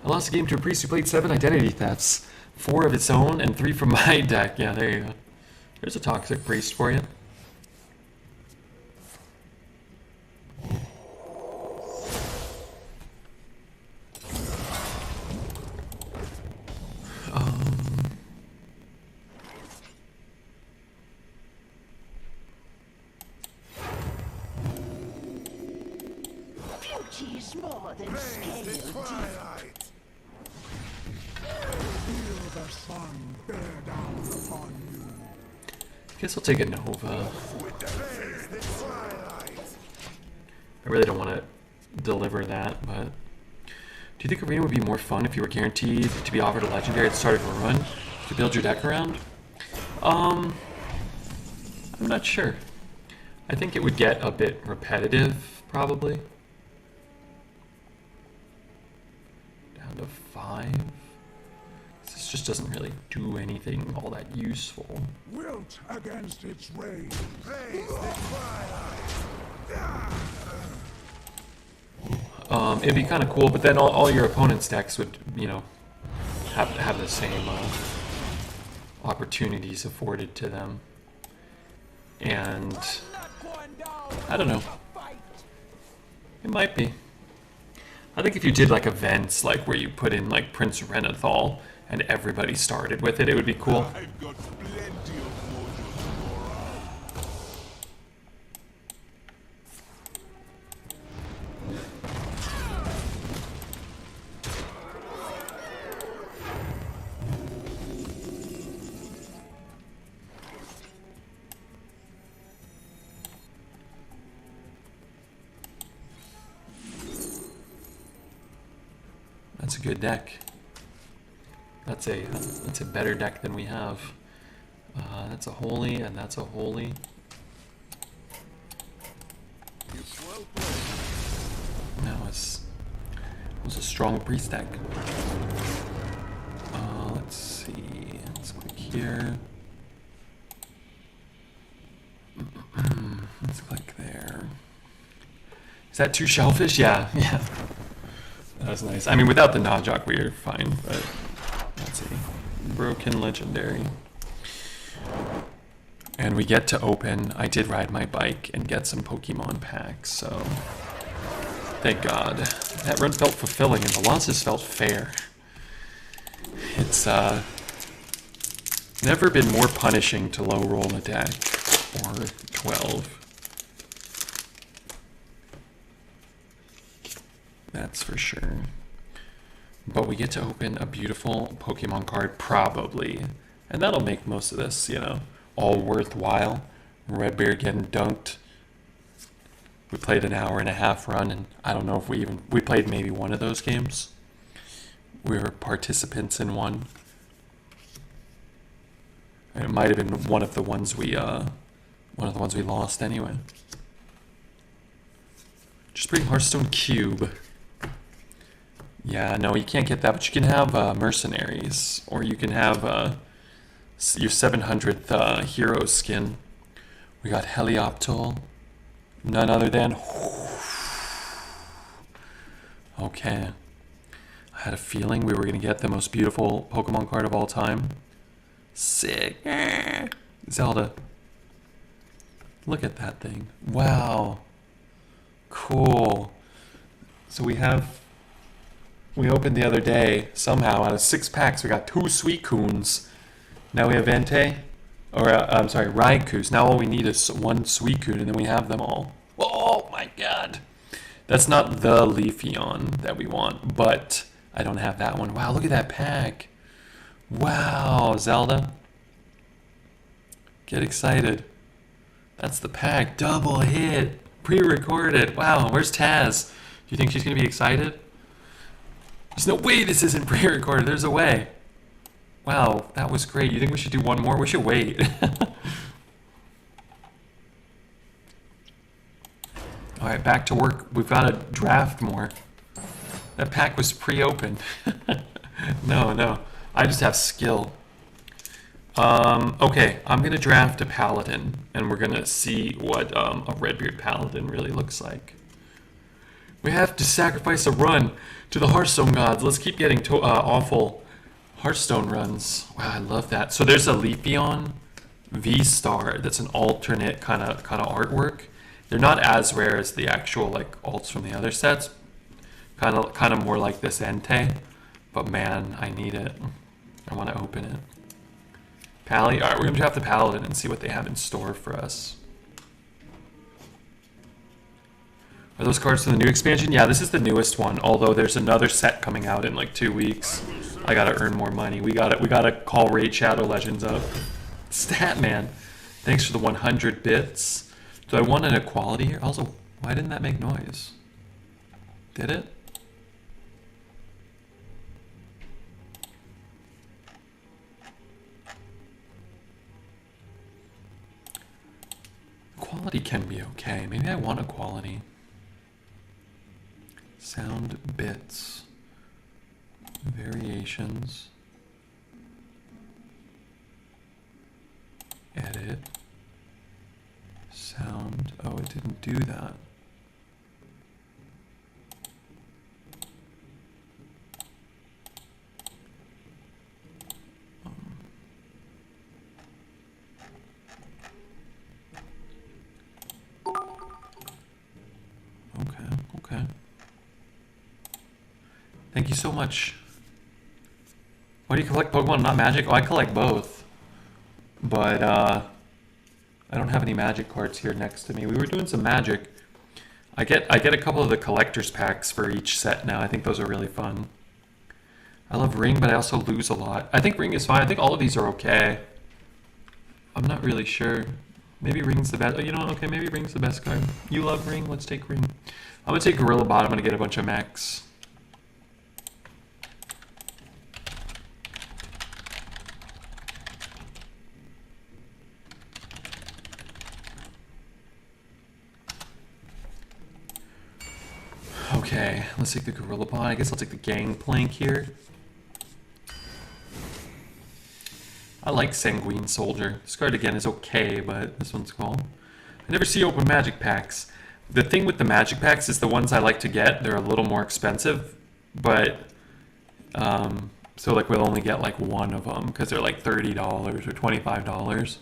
I lost a game to a priest who played 7 identity thefts, 4 of its own and 3 from my deck. Yeah, there you go. There's a toxic priest for you. Beauty is more than Praise the scale. twilight. Feel the sun bear down upon you. Guess I'll take a Nova. Praise the twilight. I really don't want to deliver that, but do you think Arena would be more fun if you were guaranteed to be offered a legendary at the start of a run to build your deck around? I'm not sure. I think it would get a bit repetitive, probably. Down to 5. This just doesn't really do anything all that useful. Wilt against its rage. Praise the twilight. It'd be kind of cool, but then all your opponent's decks would, you know, have the same opportunities afforded to them. And I don't know. It might be. I think if you did like events, like where you put in like Prince Renathal and everybody started with it, it would be cool. I've got plenty of mojo. That's a good deck. That's a better deck than we have. That's a holy, and that's a holy. That was a strong priest deck. Let's see. Let's click here. Let's click there. Is that too shellfish? Yeah, yeah. That was nice. I mean, without the Najok, we were fine, but let's see. Broken Legendary. And we get to open. I did ride my bike and get some Pokemon packs, so thank God. That run felt fulfilling and the losses felt fair. It's never been more punishing to low roll a deck, or 12. That's for sure. But we get to open a beautiful Pokemon card, probably. And that'll make most of this, you know, all worthwhile. Redbeard getting dunked. We played an hour-and-a-half run, and I don't know if we played maybe one of those games. We were participants in one. And it might have been one of the ones we One of the ones we lost anyway. Just bring Hearthstone Cube. Yeah, no, you can't get that, but you can have mercenaries, or you can have your 700th hero skin. We got Helioptile, none other than. Okay, I had a feeling we were gonna get the most beautiful Pokemon card of all time. Sick, Zelda. Look at that thing! Wow, cool. So we opened the other day, somehow, out of 6 packs, we got 2 Suicunes. Now we have Entei, or, I'm sorry, Raikus. Now all we need is 1 Suicune, and then we have them all. Oh my god! That's not the Leafeon that we want, but I don't have that one. Wow, look at that pack! Wow, Zelda. Get excited. That's the pack. Double hit! Pre-recorded. Wow, where's Taz? Do you think she's going to be excited? There's no way this isn't pre-recorded. There's a way. Wow, that was great. You think we should do one more? We should wait. Alright, back to work. We've got to draft more. That pack was pre-opened. No. I just have skill. Okay, I'm going to draft a Paladin, and we're going to see what a Redbeard Paladin really looks like. We have to sacrifice a run to the Hearthstone gods. Let's keep getting awful Hearthstone runs. Wow, I love that. So there's a Leafeon V-Star that's an alternate kind of artwork. They're not as rare as the actual like alts from the other sets. Kind of more like this Entei. But man, I need it. I want to open it. Pally. All right, we're going to draft the Paladin and see what they have in store for us. Are those cards from the new expansion? Yeah, this is the newest one. Although there's another set coming out in like 2 weeks. I gotta earn more money. We gotta call Raid Shadow Legends up. Statman, thanks for the 100 bits. Do I want an equality here? Also, why didn't that make noise? Did it? Quality can be okay. Maybe I want equality. Sound bits. Variations. Edit. Sound. Oh, it didn't do that. Okay. Thank you so much. Why do you collect Pokemon, not Magic? Oh, I collect both. But, I don't have any Magic cards here next to me. We were doing some Magic. I get a couple of the collector's packs for each set now. I think those are really fun. I love Ring, but I also lose a lot. I think Ring is fine. I think all of these are okay. I'm not really sure. Maybe Ring's the best. Oh, you know what? Okay, maybe Ring's the best card. You love Ring? Let's take Ring. I'm going to take Gorilla Bot. I'm going to get a bunch of mechs. Okay, let's take the Gorilla Bot. I guess I'll take the Gangplank here. I like Sanguine Soldier. This card again is okay, but this one's cool. I never see open Magic packs. The thing with the Magic packs is the ones I like to get, they're a little more expensive, but so like we'll only get like one of them because they're like $30 or $25,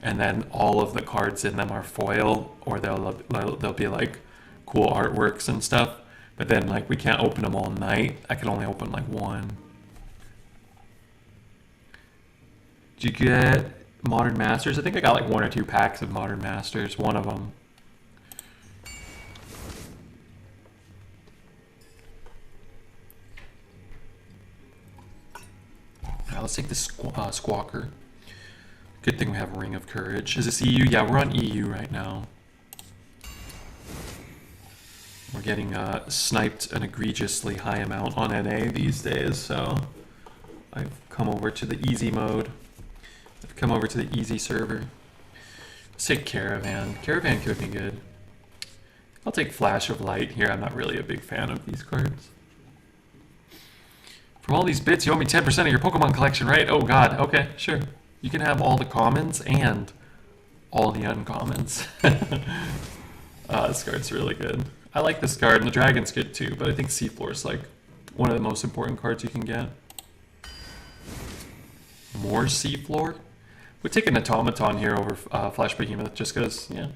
and then all of the cards in them are foil, or they'll be like cool artworks and stuff. But then like we can't open them all night. I can only open like one. Did you get Modern Masters? I think I got like 1 or 2 packs of Modern Masters. One of them. Alright, let's take this Squawker. Good thing we have Ring of Courage. Is this EU? Yeah, we're on EU right now. We're getting sniped an egregiously high amount on NA these days, so I've come over to the easy mode. I've come over to the easy server. Let's take Caravan. Caravan could be good. I'll take Flash of Light here. I'm not really a big fan of these cards. From all these bits, you owe me 10% of your Pokemon collection, right? Oh god, okay, sure. You can have all the commons and all the uncommons. This card's really good. I like this card, and the Dragon's good too, but I think Seafloor's like one of the most important cards you can get. More Seafloor? We'd take an Automaton here over Flash Behemoth just because, yeah,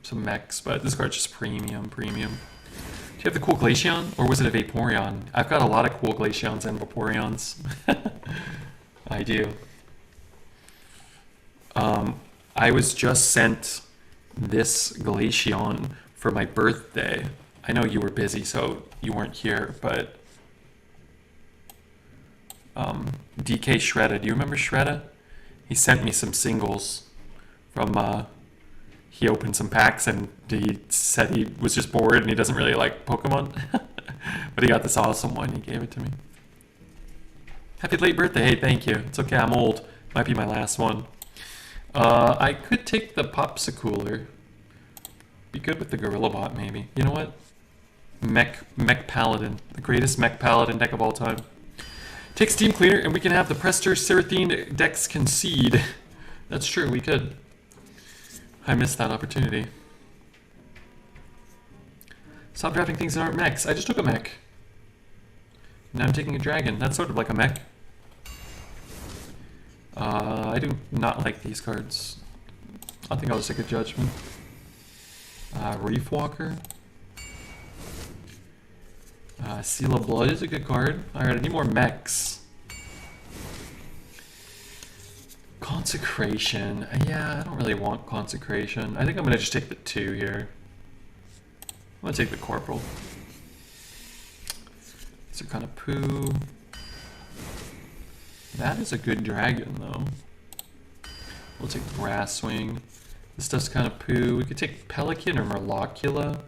some mechs, but this card's just premium. Do you have the cool Glaceon, or was it a Vaporeon? I've got a lot of cool Glaceons and Vaporeons. I do. I was just sent this Glaceon for my birthday. I know you were busy, so you weren't here, but DK Shredda, do you remember Shredda? He sent me some singles from, he opened some packs and he said he was just bored and he doesn't really like Pokemon. But he got this awesome one, he gave it to me. Happy late birthday, hey, thank you. It's okay, I'm old. Might be my last one. I could take the Popsicooler. Be good with the Gorilla Bot, maybe. You know what? Mech Paladin. The greatest Mech Paladin deck of all time. Take Steam Cleaner and we can have the Prester Seraphine decks concede. That's true, we could. I missed that opportunity. Stop drafting things that aren't mechs. I just took a mech. Now I'm taking a dragon. That's sort of like a mech. I do not like these cards. I think I'll just take a Judgment. Reef Walker. Seal of Blood is a good card. Alright, I need more mechs. Consecration. Yeah, I don't really want Consecration. I think I'm going to just take the 2 here. I'm going to take the Corporal. These are kind of poo. That is a good dragon, though. We'll take Grasswing. This stuff's kind of poo. We could take Pelican or Murlocula.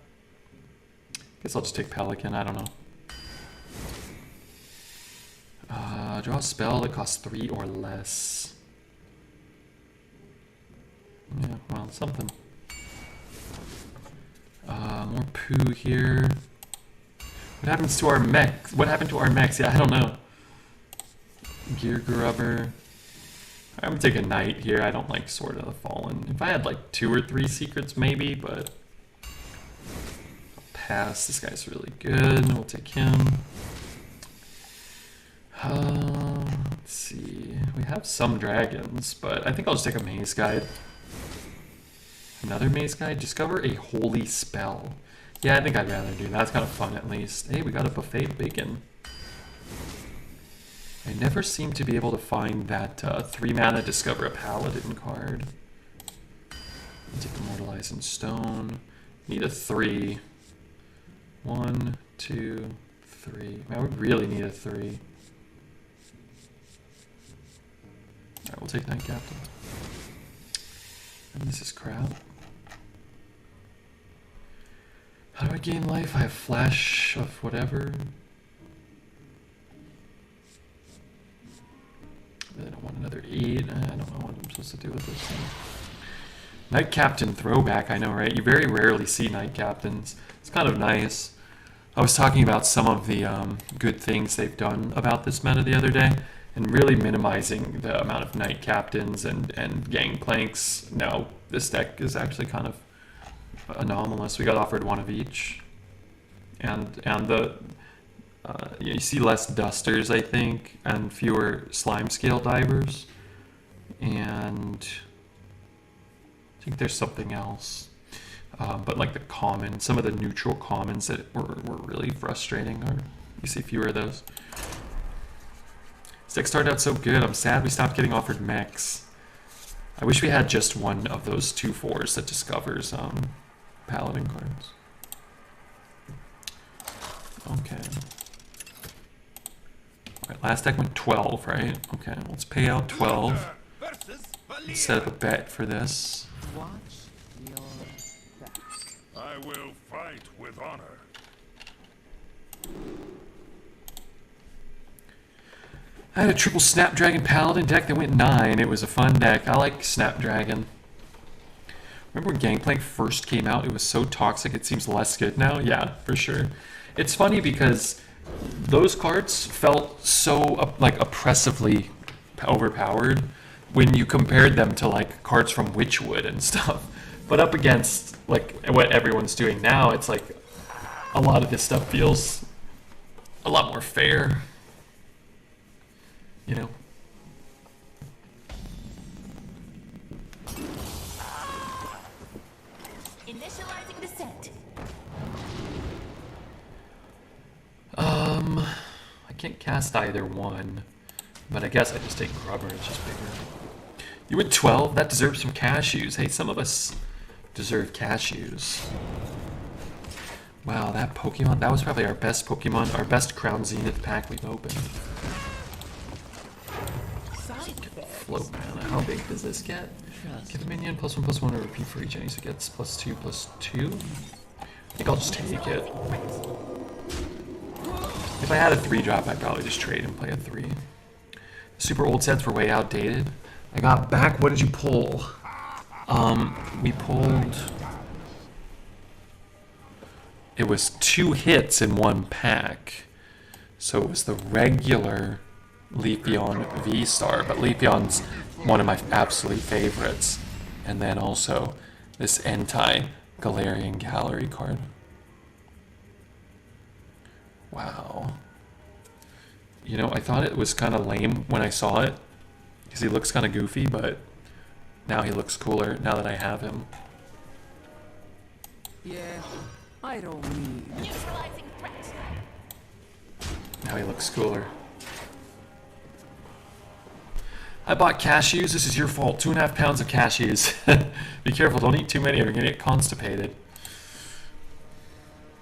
Guess I'll just take Pelican, I don't know. Draw a spell that costs 3 or less. Yeah, well, something. More poo here. What happens to our mechs? What happened to our mechs? Yeah, I don't know. Gear Grubber. I'm gonna take a Knight here. I don't like Sword of the Fallen. If I had like 2 or 3 secrets, maybe, but I'll pass. This guy's really good. We'll take him. Let's see. We have some dragons, but I think I'll just take a Maze Guide. Another Maze Guide. Discover a holy spell. Yeah, I think I'd rather do that. That's kind of fun, at least. Hey, we got a Buffet of Bacon. I never seem to be able to find that 3-mana Discover a Paladin card. I'll take Immortalize in Stone. Need a 3. 1, 2, 3. I would really need a 3. Alright, we'll take Night Captain. And this is crap. How do I gain life? I have Flash of whatever. I don't want another 8. I don't know what I'm supposed to do with this thing. Night Captain throwback, I know, right? You very rarely see Night Captains. It's kind of nice. I was talking about some of the good things they've done about this meta the other day, and really minimizing the amount of Night Captains and Gangplanks. No, this deck is actually kind of anomalous. We got offered 1 of each. And the... you see less Dusters, I think, and fewer Slime Scale Divers. And I think there's something else. But like the common, some of the neutral commons that were really frustrating, or you see fewer of those. This deck started out so good. I'm sad we stopped getting offered mechs. I wish we had just one of those 2/4s that discovers Paladin cards. Okay. Alright, last deck went 12, right? Okay, let's pay out 12. Let's set up a bet for this. Watch your back. I will fight with honor. I had a triple Snapdragon Paladin deck that went 9. It was a fun deck. I like Snapdragon. Remember when Gangplank first came out? It was so toxic, it seems less good now. Yeah, for sure. It's funny because those cards felt so like oppressively overpowered when you compared them to like cards from Witchwood and stuff. But up against like what everyone's doing now, it's like a lot of this stuff feels a lot more fair. You know? Initializing descent. I can't cast either one, but I guess I just take Grubber, it's just bigger. You went 12? That deserves some cashews. Hey, some of us deserve cashews. Wow, that Pokemon, that was probably our best Pokemon, our best Crown Zenith pack we've opened. Float mana, how big does this get? Give a minion +1/+1 or repeat for each, and it gets +2/+2. I think I'll just take it. If I had a 3-drop, I'd probably just trade and play a 3. Super old sets were way outdated. I got back, what did you pull? We pulled... It was 2 hits in one pack. So it was the regular Leafeon V-Star, but Leafeon's one of my absolute favorites. And then also this Entei Galarian Gallery card. Wow. You know, I thought it was kind of lame when I saw it, because he looks kind of goofy, but now he looks cooler now that I have him. Yeah, I don't need. Neutralizing threat. Now he looks cooler. I bought cashews. This is your fault. 2.5 pounds of cashews. Be careful. Don't eat too many or you're going to get constipated.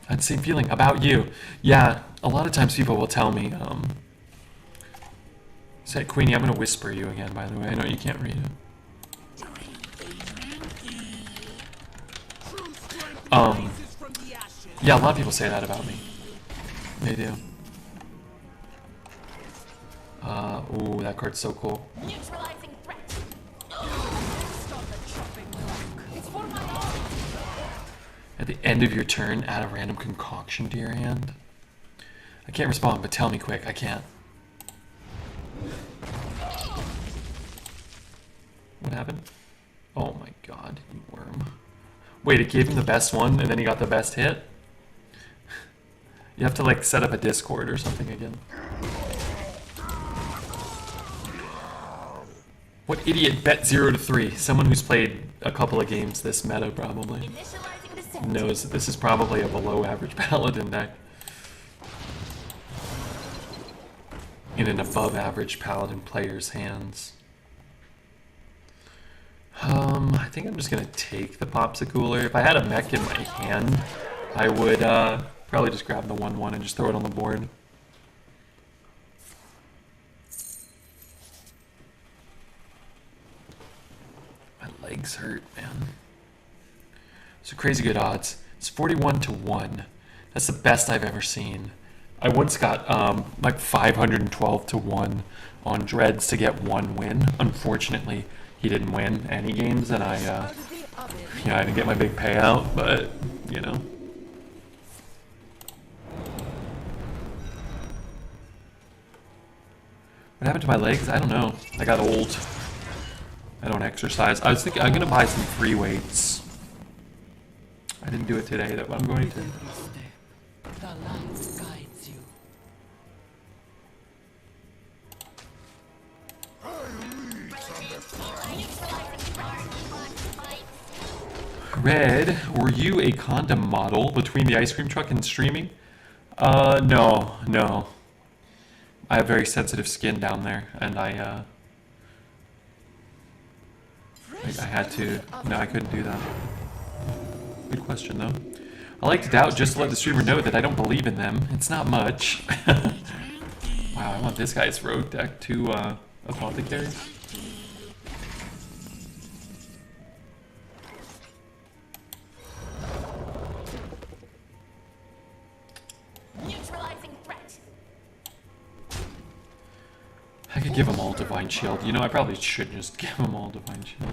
I had the same feeling about you. Yeah, a lot of times people will tell me, say, Queenie, I'm going to whisper you again, by the way. I know you can't read it. Yeah, a lot of people say that about me. They do. Ooh, that card's so cool. Neutralizing threat. Stop the chopping block. It's for my arm. At the end of your turn, add a random concoction to your hand. I can't respond, but tell me quick. I can't. What happened? Oh my god, you worm. Wait, it gave him the best one, and then he got the best hit? You have to, like, set up a Discord or something again. What idiot bet 0 to 3? Someone who's played a couple of games this meta, probably. Initializing descent. Knows that this is probably a below average paladin deck in an above average paladin player's hands. I think I'm just gonna take the Popsicooler. If I had a mech in my hand, I would probably just grab the 1/1 and just throw it on the board. My legs hurt, man. So crazy good odds. It's 41 to 1. That's the best I've ever seen. I once got like 512 to 1 on Dreads to get 1 win. Unfortunately, he didn't win any games, and I didn't get my big payout, but you know. What happened to my legs? I don't know. I got old. I don't exercise. I was thinking I'm gonna buy some free weights. I didn't do it today, though, but I'm going to. The light guides you. Red, were you a condom model between the ice cream truck and streaming? No. I have very sensitive skin down there, and I had to. No, I couldn't do that. Good question, though. I like to doubt just to let the streamer know that I don't believe in them. It's not much. Wow, I want this guy's rogue deck. 2 apothecaries. Neutralizing threat. I could give them all Divine Shield. You know, I probably should just give them all Divine Shield.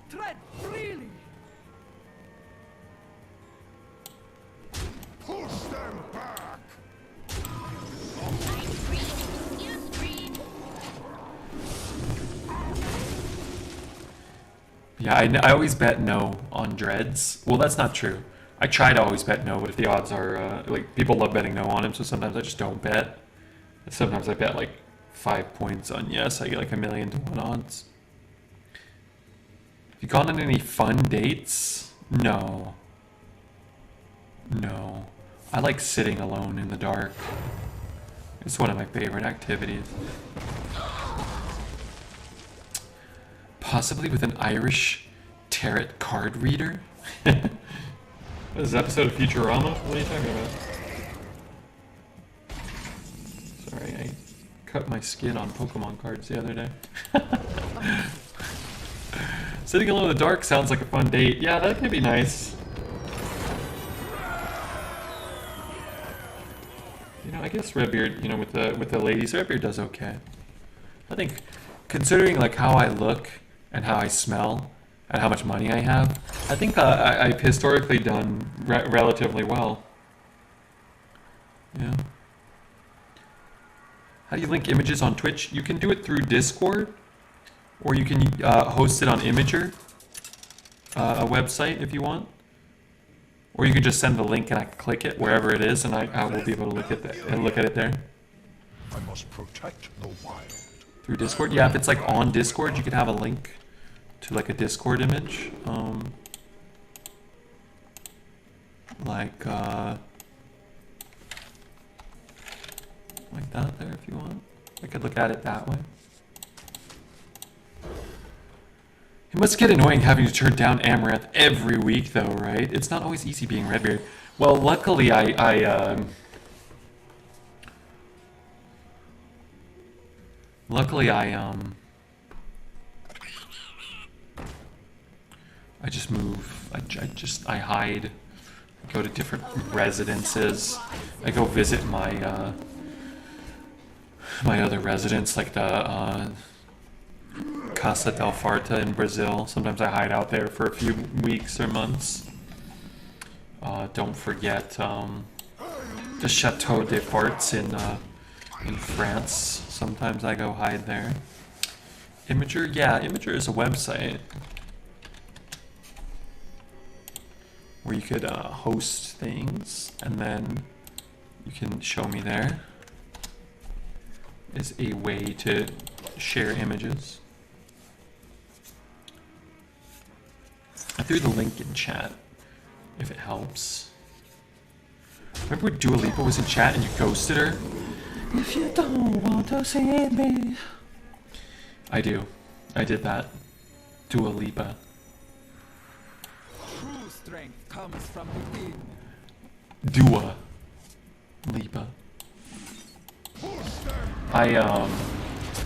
Tread freely. Yeah, I always bet no on dreads. Well, that's not true. I try to always bet no, but if the odds are like people love betting no on him, so sometimes I just don't bet. And sometimes I bet like 5 points on yes. I get like 1,000,000 to 1 odds. Have you gone on any fun dates? No. No. I like sitting alone in the dark. It's one of my favorite activities. Possibly with an Irish tarot card reader? What is this episode of Futurama? What are you talking about? Sorry, I cut my skin on Pokemon cards the other day. Sitting alone in the dark sounds like a fun date. Yeah, that could be nice. You know, I guess Redbeard, you know, with the ladies, Redbeard does okay. I think, considering like how I look and how I smell and how much money I have, I think I've historically done relatively well. Yeah. How do you link images on Twitch? You can do it through Discord, or you can host it on Imager, a website if you want. Or you can just send the link and I can click it wherever it is, and I will be able to look at it there. I must protect the wild. Through Discord? Yeah, if it's like on Discord, you could have a link to like a Discord image. Like that there if you want. I could look at it that way. It must get annoying having to turn down Amaranth every week though, right? It's not always easy being Redbeard. Well, luckily I just move. I hide. I go to different residences. I go visit my my other residence, like the Casa del Farta in Brazil. Sometimes I hide out there for a few weeks or months. Don't forget the Chateau des Forts in France. Sometimes I go hide there. Imager? Yeah, Imager is a website where you could host things, and then you can show me there. Is a way to share images. I threw the link in chat, if it helps. Remember when Dua Lipa was in chat and you ghosted her? If you don't want to see me. I do. I did that. Dua Lipa. True strength comes from within. Dua Lipa.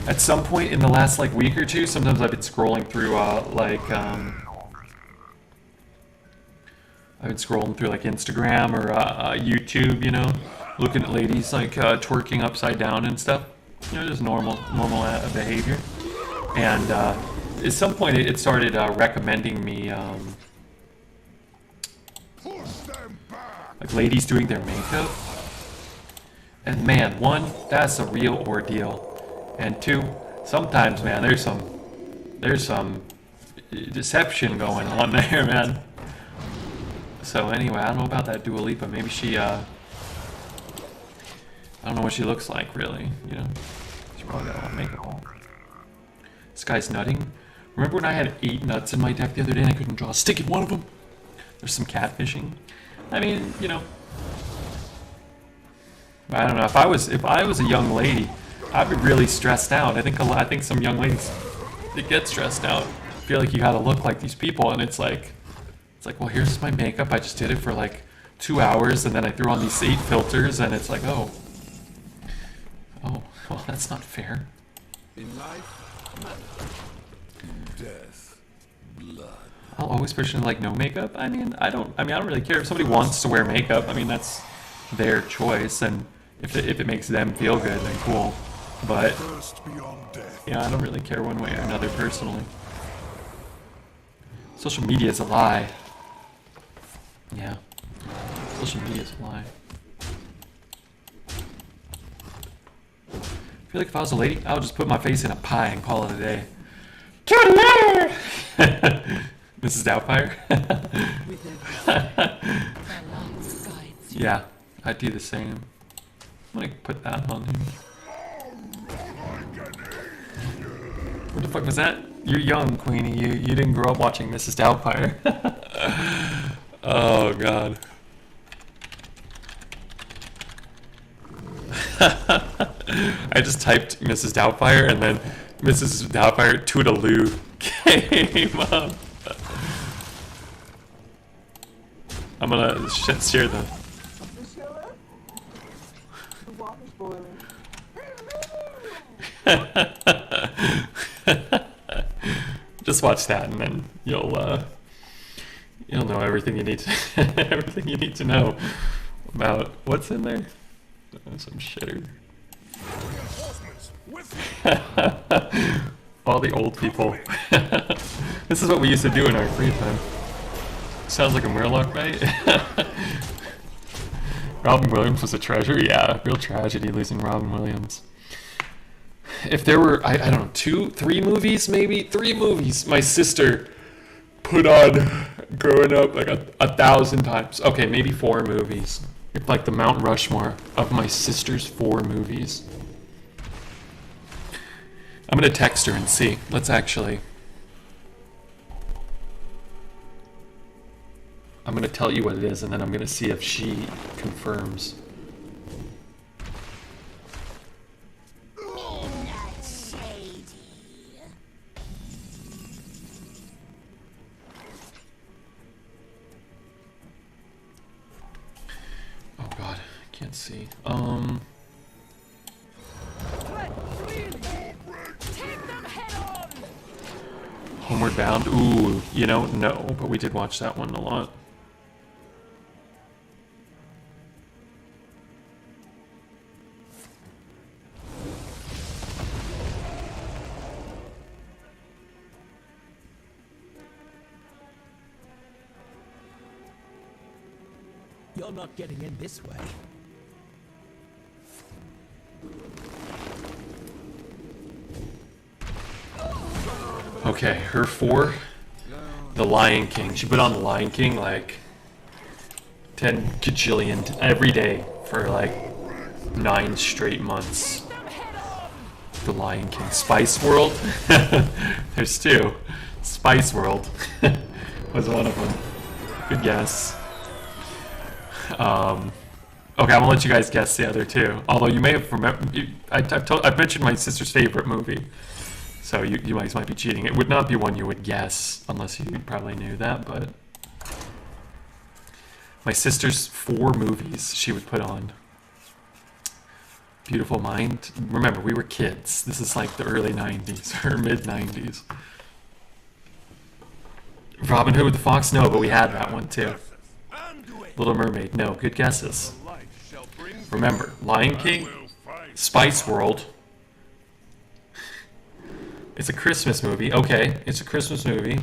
At some point in the last like week or two, sometimes I've been scrolling through Instagram or YouTube, you know, looking at ladies like twerking upside down and stuff. You know, just normal behavior. And at some point, it started recommending me like ladies doing their makeup. And man, one, that's a real ordeal. And two, sometimes, man, there's some deception going on there, man. So anyway, I don't know about that Dua Lipa. Maybe she, I don't know what she looks like, really. You know, she probably got a lot of makeup on. This guy's nutting. Remember when I had 8 nuts in my deck the other day and I couldn't draw a stick in one of them? There's some catfishing. I mean, you know, I don't know. If I was a young lady, I'd be really stressed out. I think some young ladies, they get stressed out. Feel like you gotta look like these people, and it's like, well, here's my makeup. I just did it for like 2 hours, and then I threw on these 8 filters, and it's like, oh, well, that's not fair. In life, in death, blood. I'll always personally like no makeup. I don't really care if somebody wants to wear makeup. I mean, that's their choice, and if it makes them feel good, then cool. But First beyond death. yeah, I don't really care one way or another personally. Social media is a lie. Yeah, social media is a lie. I feel like if I was a lady, I would just put my face in a pie and call it a day. To the Mrs. Doubtfire? With everything. My light guides you. Yeah, I'd do the same. I'm gonna put that on him. What the fuck was that? You're young, Queenie. You didn't grow up watching Mrs. Doubtfire. Oh god. I just typed Mrs. Doubtfire and then Mrs. Doubtfire Toodaloo came up. I'm gonna share the. Just watch that, and then you'll know everything you need to everything you need to know about what's in there. Some shitter. Reinforcements with me. All the old people. This is what we used to do in our free time. Sounds like a Murloc, right? Robin Williams was a treasure? Yeah, real tragedy losing Robin Williams. If there were, I don't know, 2, 3 movies, maybe? 3 movies my sister put on growing up like 1,000 times. Okay, maybe 4 movies. It's like the Mount Rushmore of my sister's 4 movies. I'm gonna text her and see. Let's actually. I'm gonna tell you what it is, and then I'm gonna see if she confirms. Midnight Shady. Oh god, I can't see. Take them head on! Homeward Bound. Ooh, no, but we did watch that one a lot. You're not getting in this way. Okay, her 4, The Lion King. She put on The Lion King like 10 gajillion every day for like 9 straight months. The Lion King. Spice World? There's 2. Spice World was one of them. Good guess. Okay, I'm gonna let you guys guess the other 2. Although you may have remembered, I've mentioned my sister's favorite movie. So you guys might be cheating. It would not be one you would guess unless you probably knew that, but my sister's 4 movies she would put on. Beautiful Mind. Remember, we were kids. This is like the early 90s or mid 90s. Robin Hood with the Fox? No, but we had that one too. Little Mermaid? No. Good guesses. Remember, Lion King, Spice World. It's a Christmas movie. Okay, it's a Christmas movie.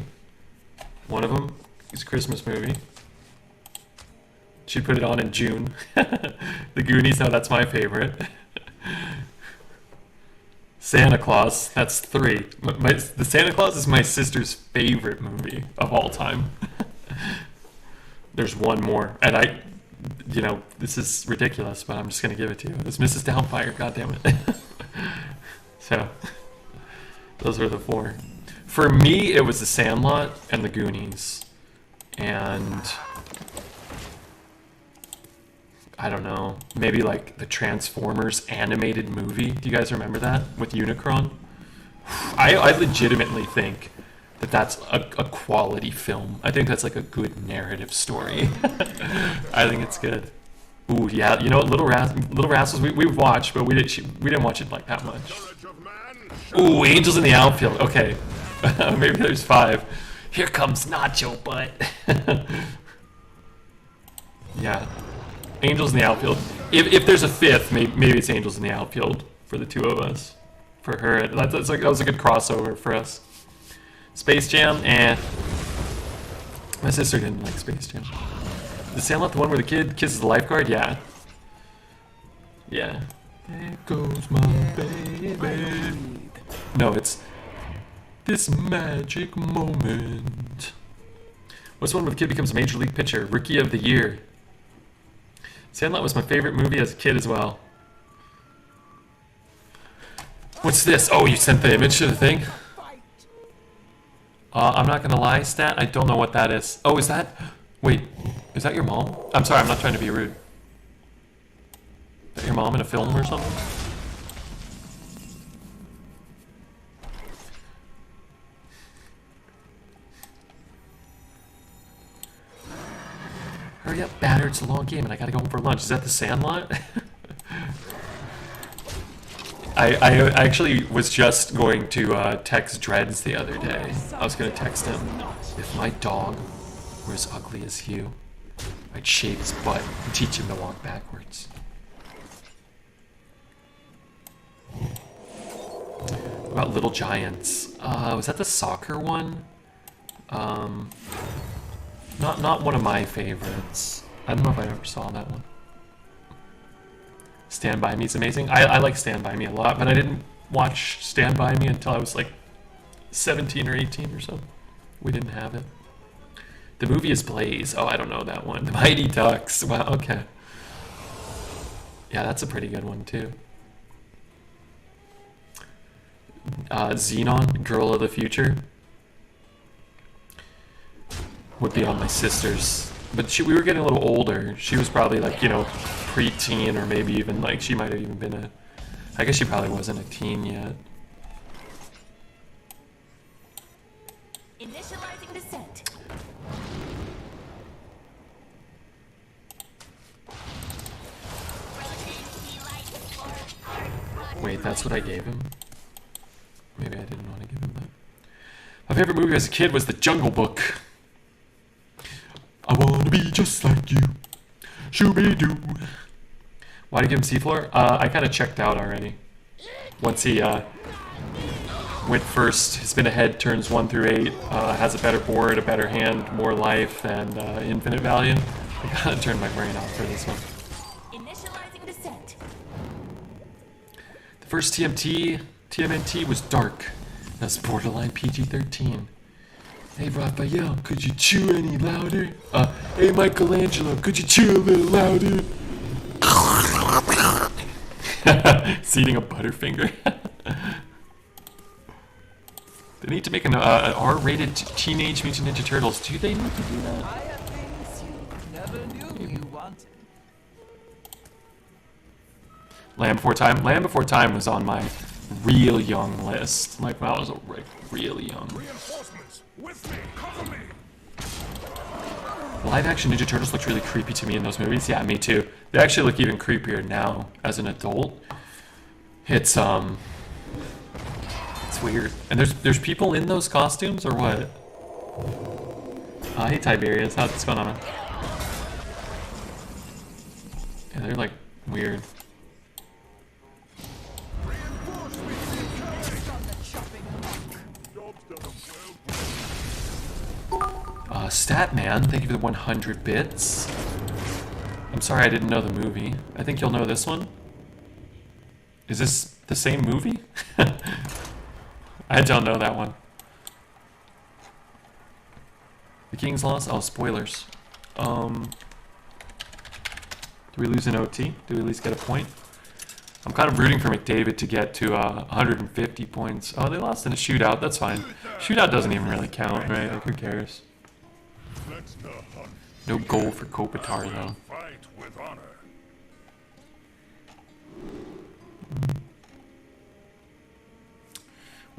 One of them is a Christmas movie. She put it on in June. The Goonies, no, that's my favorite. Santa Claus, that's 3. The Santa Claus is my sister's favorite movie of all time. There's one more, and this is ridiculous, but I'm just gonna give it to you. It's Mrs. Doubtfire, goddammit. So, those were the 4. For me, it was The Sandlot and The Goonies. And I don't know, maybe like the Transformers animated movie. Do you guys remember that with Unicron? I legitimately think that that's a quality film. I think that's like a good narrative story. I think it's good. Ooh, yeah, Little Rascals we've watched, but we didn't watch it like that much. Ooh, Angels in the Outfield. Okay, maybe there's 5. Here comes Nacho Butt. Yeah, Angels in the Outfield. If there's a 5th, maybe it's Angels in the Outfield for the 2 of us. For her, that was a good crossover for us. Space Jam, my sister didn't like Space Jam. The Sandlot, the one where the kid kisses the lifeguard? Yeah. Yeah. There goes my baby. No, it's this magic moment. What's one where the kid becomes a major league pitcher? Rookie of the Year. Sandlot was my favorite movie as a kid as well. What's this? Oh, you sent the image to the thing? I'm not gonna lie, Stat. I don't know what that is. Oh, is that... Wait, is that your mom? I'm sorry, I'm not trying to be rude. Is that your mom in a film or something? Hurry up, batter. It's a long game and I gotta go home for lunch. Is that the Sandlot? I actually was just going to text Dreads the other day. I was going to text him, if my dog were as ugly as Hugh, I'd shave his butt and teach him to walk backwards. What about Little Giants? Was that the soccer one? Not one of my favorites. I don't know if I ever saw that one. Stand By Me is amazing. I like Stand By Me a lot, but I didn't watch Stand By Me until I was like 17 or 18 or so. We didn't have it. The movie is Blaze. Oh, I don't know that one. The Mighty Ducks. Wow, okay. Yeah, that's a pretty good one too. Xenon, Girl of the Future, would be on my sister's. But we were getting a little older. She was probably like, you know, pre-teen, or maybe even like she might have even been a... I guess she probably wasn't a teen yet. Initializing descent. Wait, that's what I gave him? Maybe I didn't want to give him that. My favorite movie as a kid was The Jungle Book. I wanna be just like you. Shooby-doo. Why'd you give him Seafloor? I kind of checked out already. Once he went first, his spin ahead turns 1 through 8, has a better board, a better hand, more life, and infinite value. I gotta turn my brain off for this one. Initializing descent. The first TMNT was dark. That's borderline PG-13. Hey Raphael, could you chew any louder? Hey Michelangelo, could you chew a little louder? He's eating a Butterfinger. They need to make an R-rated Teenage Mutant Ninja Turtles. Do they need to do that? I have things you never knew you wanted. Land Before Time? Land Before Time was on my real young list. Like when I was really young. Reinforcements! With me! Cover me! Live action Ninja Turtles looked really creepy to me in those movies. Yeah, me too. They actually look even creepier now as an adult. It's weird. And there's people in those costumes or what? Hey Tiberius, what's going on, man? Yeah, they're like weird. Statman, thank you for the 100 bits. I'm sorry I didn't know the movie. I think you'll know this one. Is this the same movie? I don't know that one. The King's Lost? Oh, spoilers. Do we lose an OT? Do we at least get a point? I'm kind of rooting for McDavid to get to 150 points. Oh, they lost in a shootout. That's fine. Shootout doesn't even really count, right? Like, who cares? Let's the hunt. No goal for Kopitar, though. Fight with honor.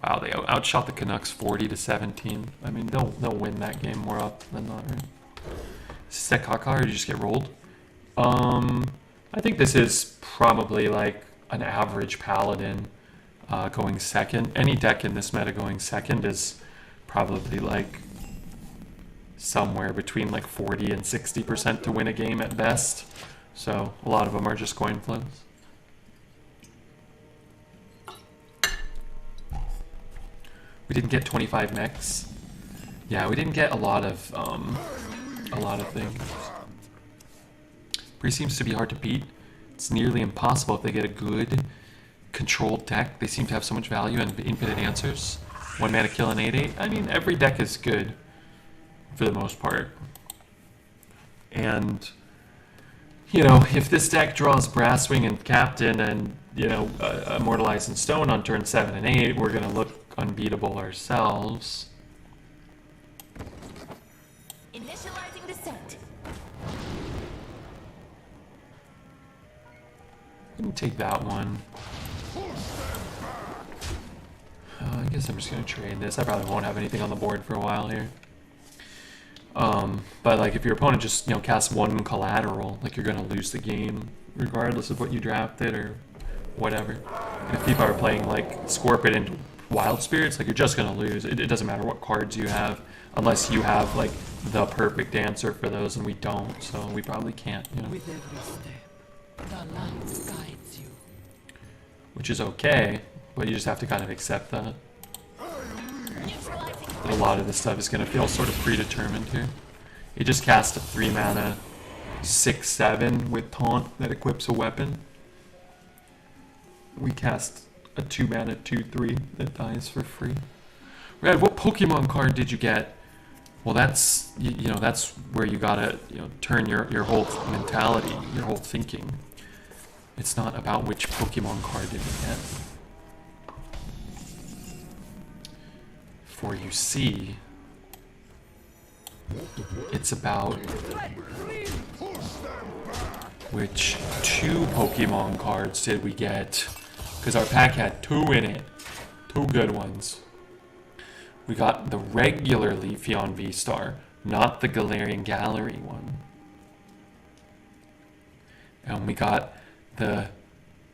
Wow, they outshot the Canucks 40-17. I mean, they'll win that game more often than not, right? Is that Kaká, or did you just get rolled? I think this is probably like an average Paladin going second. Any deck in this meta going second is probably like somewhere between like 40 and 60% to win a game at best. So a lot of them are just coin flips. We didn't get 25 mechs. Yeah, we didn't get a lot of things. Bree seems to be hard to beat. It's nearly impossible if they get a good controlled deck. They seem to have so much value and infinite answers. 1 mana kill an 8/8. I mean, every deck is good. for the most part. And, you know, if this deck draws Brasswing and Captain and, you know, Immortalized in Stone on turn 7 and 8, we're going to look unbeatable ourselves. Initializing descent. Let me take that one. I guess I'm just going to trade this. I probably won't have anything on the board for a while here. But like if your opponent just, you know, casts one collateral, like you're going to lose the game regardless of what you drafted or whatever. And if people are playing like Scorpion and Wild Spirits, like you're just going to lose. It doesn't matter what cards you have unless you have like the perfect answer for those, and we don't, so we probably can't, you know. With every step, the light guides you. Which is okay, but you just have to kind of accept that. A lot of this stuff is going to feel sort of predetermined here. He just cast a 3-mana 6/7 with Taunt that equips a weapon. We cast a 2-mana 2/3 that dies for free. Red, what Pokemon card did you get? Well, that's, you know, that's where you gotta, you know, turn your whole mentality, your whole thinking. It's not about which Pokemon card did you get. For you see, it's about which 2 Pokemon cards did we get, because our pack had 2 in it, 2 good ones. We got the regular Leafeon V-Star, not the Galarian Gallery one. And we got the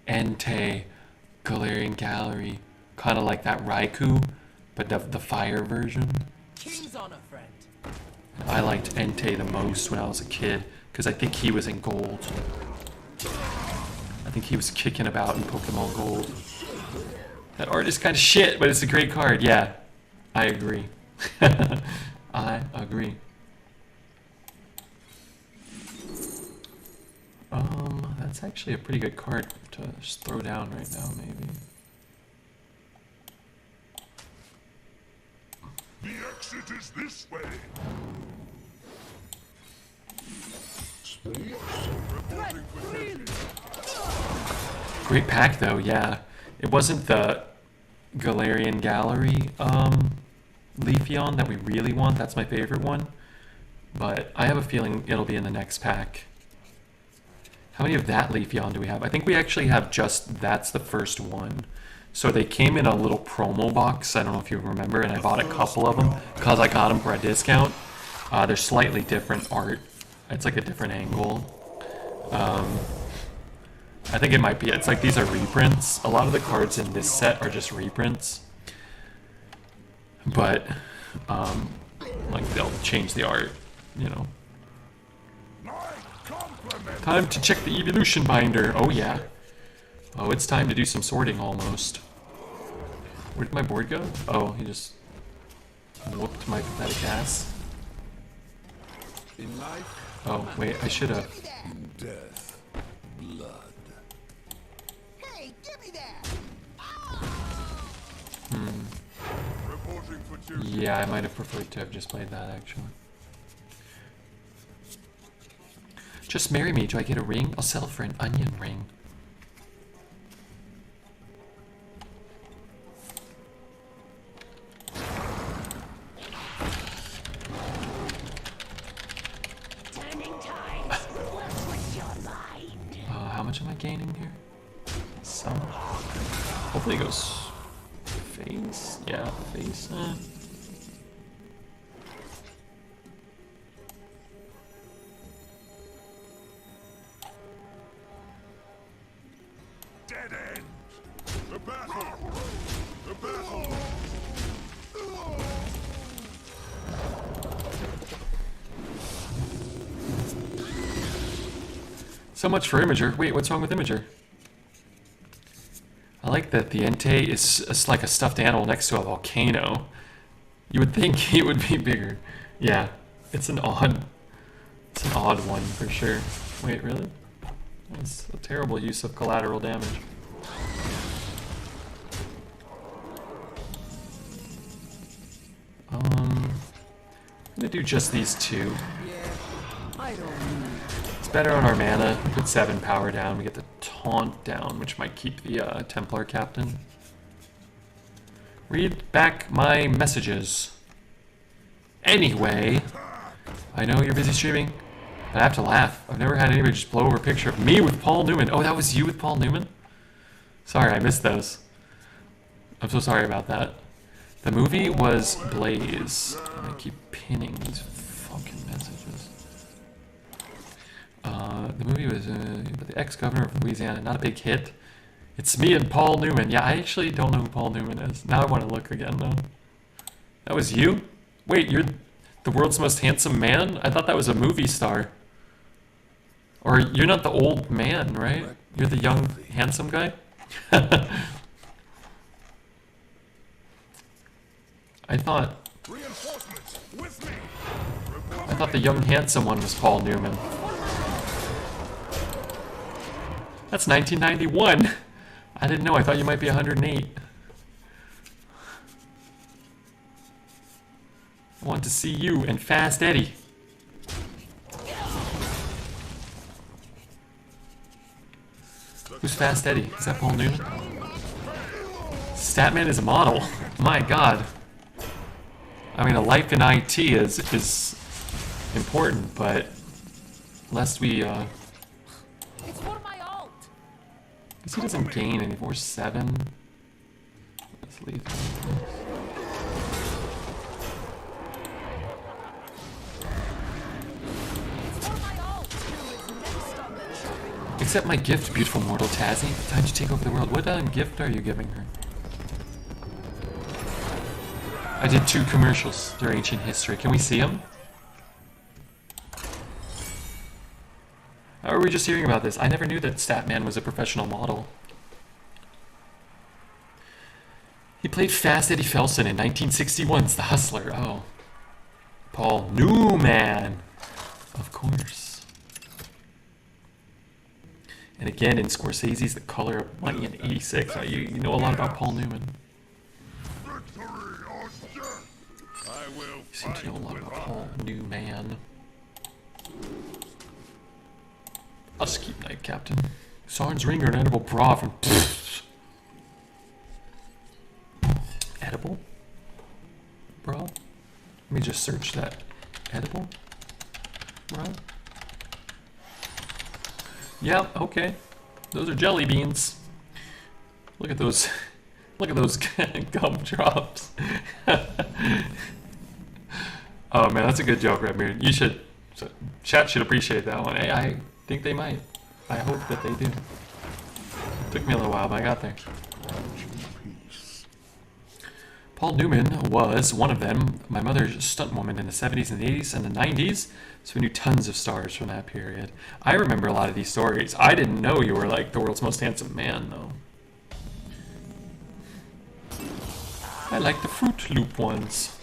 Entei Galarian Gallery, kind of like that Raikou, but the fire version. King's honor, friend. I liked Entei the most when I was a kid, because I think he was in gold. I think he was kicking about in Pokemon Gold. That art is kind of shit, but it's a great card. Yeah, I agree. I agree. That's actually a pretty good card to just throw down right now, maybe. The exit is this way. Great pack though, yeah. It wasn't the Galarian Gallery Leafeon that we really want. That's my favorite one. But I have a feeling it'll be in the next pack. How many of that Leafeon do we have? I think we actually have just, that's the first one. So they came in a little promo box, I don't know if you remember, and I bought a couple of them because I got them for a discount. They're slightly different art. It's like a different angle. I think it might be, it's like these are reprints. A lot of the cards in this set are just reprints. But, like they'll change the art, you know. Time to check the evolution binder. Oh yeah. Oh, it's time to do some sorting almost. Where did my board go? Oh, he just whooped my pathetic ass. In life, Oh, wait, I should have. in death, blood. Hey, give me that! Reporting for duty. Yeah, I might have preferred to have just played that, actually. Just marry me. Do I get a ring? I'll sell for an onion ring. Turning tides. What's with your mind? How much am I gaining here? Some. Hopefully it goes face. Yeah, face. Dead end. The battle. The battle. So much for Imager. Wait, what's wrong with Imager? I like that the Entei is like a stuffed animal next to a volcano. You would think it would be bigger. Yeah, it's an odd one for sure. Wait, really? That's a terrible use of collateral damage. gonna do just these two. I don't need. It's better on our mana. We put 7 power down. We get the taunt down, which might keep the Templar captain. Read back my messages. Anyway, I know you're busy streaming, but I have to laugh. I've never had anybody just blow over a picture of me with Paul Newman. Oh, that was you with Paul Newman? Sorry, I missed those. I'm so sorry about that. The movie was Blaze. I keep pinning these fucking messages. The movie was the ex-governor of Louisiana. Not a big hit. It's me and Paul Newman. Yeah, I actually don't know who Paul Newman is. Now I want to look again, though. That was you? Wait, you're the world's most handsome man? I thought that was a movie star. Or you're not the old man, right? You're the young, handsome guy? I thought Reinforcements with me. I thought the young, handsome one was Paul Newman. That's 1991. I didn't know. I thought you might be 108. I want to see you and Fast Eddie. Who's Fast Eddie? Is that Paul Newman? Statman is a model. My God. I mean, a life in IT is important, but lest we It's for my ult. guess he doesn't gain any more. 7. Let's leave. It's for my ult. Who is next on the chopping block? Accept my gift, beautiful mortal Tazzy. Time to take over the world. What gift are you giving her? I did 2 commercials. They're ancient history. Can we see them? How are we just hearing about this? I never knew that Statman was a professional model. He played Fast Eddie Felson in 1961's The Hustler. Oh. Paul Newman. Of course. And again in Scorsese's The Color of Money in 86. You know a lot about Paul Newman. Victory or death. I will You seem to know a lot about Paul Newman. I'll just keep Knight Captain. Sarn's Ring or an edible bra from... Edible? Bra? Let me just search that. Edible? Bra? Yeah, okay. Those are jelly beans. Look at those. Look at those gumdrops. Oh man, that's a good joke, Redbeard. You should... Chat should appreciate that one. I think they might. I hope that they do. Took me a little while, but I got there. Paul Newman was one of them. My mother's stunt woman in the 70s and the 80s and the 90s. So we knew tons of stars from that period. I remember a lot of these stories. I didn't know you were like the world's most handsome man, though. I like the Fruit Loop ones.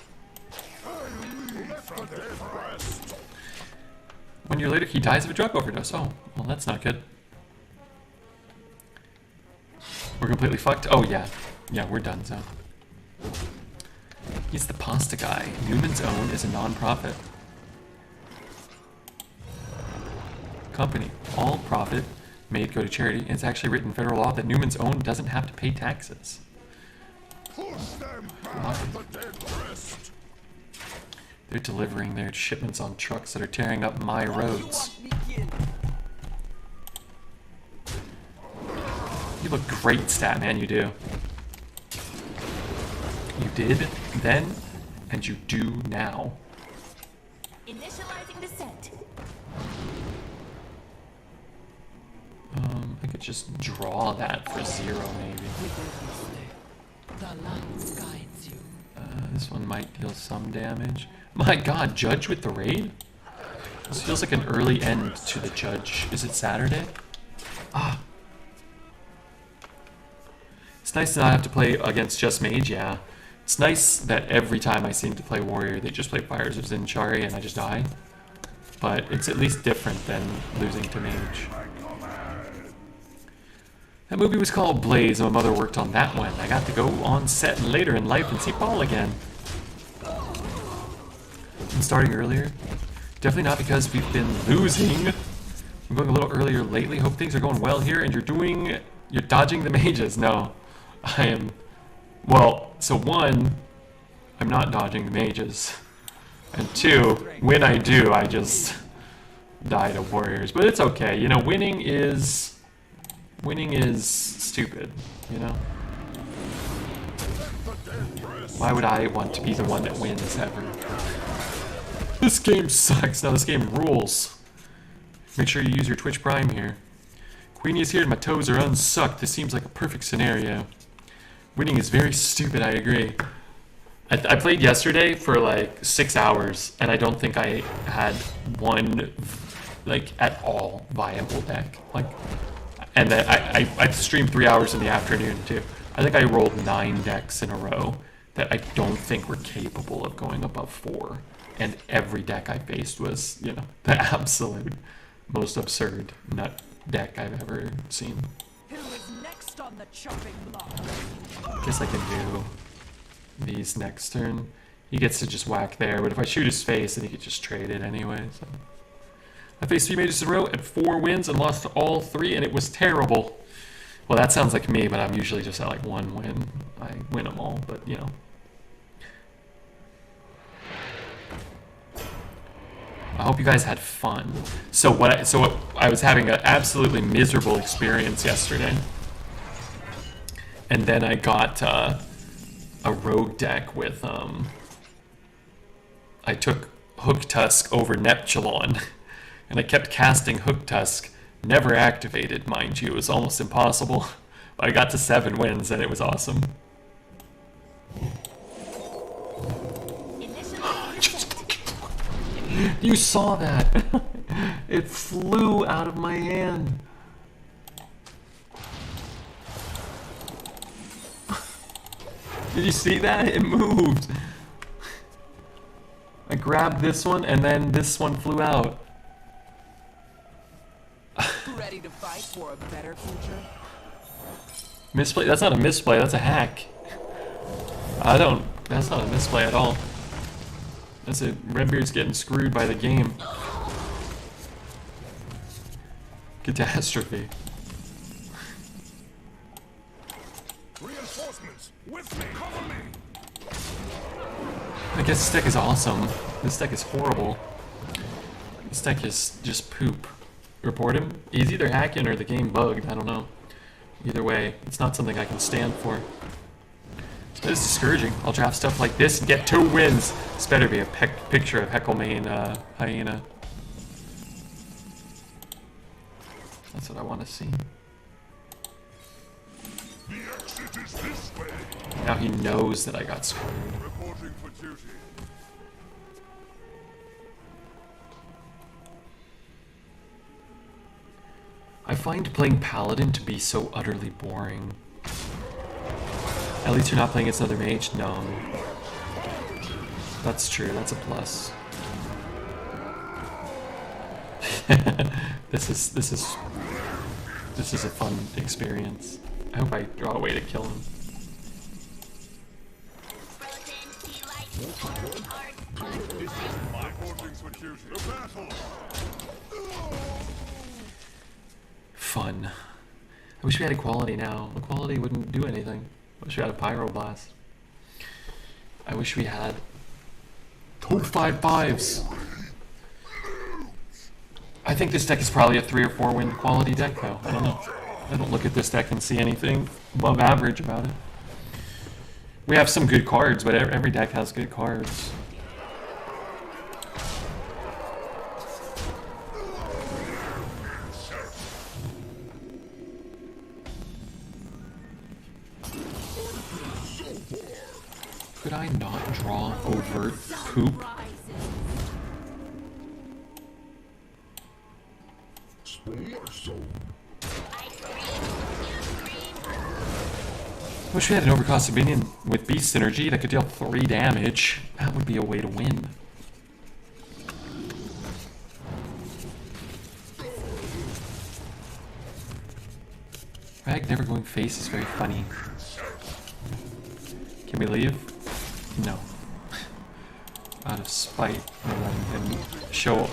1 year later, he dies of a drug overdose. Oh, well, that's not good. We're completely fucked. Oh, yeah. Yeah, we're done, so. He's the pasta guy. Newman's Own is a non-profit company. All profit made go to charity, and it's actually written in federal law that Newman's Own doesn't have to pay taxes. push them back the dead rest. They're delivering their shipments on trucks that are tearing up my roads. You look great, Statman, you do. You did then, and you do now. Initializing descent. I could just draw that for 0, maybe. The light guides you. This one might deal some damage. My god, Judge with the raid? This feels like an early end to the Judge. Is it Saturday? Ah. It's nice to not have to play against just Mage, yeah. It's nice that every time I seem to play Warrior, they just play Fires of Zinchari and I just die. But it's at least different than losing to Mage. That movie was called Blaze, and my mother worked on that one. I got to go on set later in life and see Paul again. been starting earlier. Definitely not because we've been losing. I'm going a little earlier lately. Hope things are going well here, and you're dodging the mages. No, I am. Well, so one, I'm not dodging the mages, and two, when I do, I just die to warriors. But it's okay. You know, winning is stupid. You know. Why would I want to be the one that wins ever? This game sucks. No, this game rules. Make sure you use your Twitch Prime here. Queenie is here and my toes are unsucked. This seems like a perfect scenario. Winning is very stupid, I agree. I played yesterday for like 6 hours and I don't think I had one, like, at all viable deck. Like, and then I streamed 3 hours in the afternoon too. I think I rolled 9 decks in a row that I don't think were capable of going above 4. And every deck I faced was, you know, the absolute most absurd nut deck I've ever seen. Who is next on the chopping block? Guess I can do these next turn. He gets to just whack there, but if I shoot his face, then he could just trade it anyway. So. I faced 3 mages in a row at 4 wins and lost all 3, and it was terrible. Well, that sounds like me, but I'm usually just at like 1 win. I win them all, but you know. I hope you guys had fun. So I was having an absolutely miserable experience yesterday, and then I got a rogue deck with I took Hook Tusk over Neptulon, and I kept casting Hook Tusk, never activated, mind you. It was almost impossible, but I got to 7 wins, and it was awesome. You saw that! It flew out of my hand. Did you see that? It moved. I grabbed this one and then this one flew out. Ready to fight for a better future? Misplay? That's not a misplay, that's a hack. That's not a misplay at all. That's it. Redbeard's getting screwed by the game. Catastrophe. Reinforcements with me. Cover me. I guess this deck is awesome. This deck is horrible. This deck is just poop. Report him? He's either hacking or the game bugged. I don't know. Either way, it's not something I can stand for. It's discouraging. I'll draft stuff like this and get 2 wins. This better be a picture of Hecklemane Hyena. That's what I want to see. The exit is this way. Now he knows that I got screwed. Reporting for duty. I find playing Paladin to be so utterly boring. At least you're not playing against another mage? No. That's true, that's a plus. This is a fun experience. I hope I draw a way to kill him. Reporting for duty. The battle. Fun. I wish we had equality now. Equality wouldn't do anything. I wish we had a Pyroblast. I wish we had 2 5/5s. I think this deck is probably a 3 or 4 win quality deck though. I don't know. I don't look at this deck and see anything above average about it. We have some good cards, but every deck has good cards. Could I not draw overt poop? Wish we had an overcost minion with Beast Synergy that could deal 3 damage. That would be a way to win. Rag never going face is very funny. Can we leave? No. out of spite and show.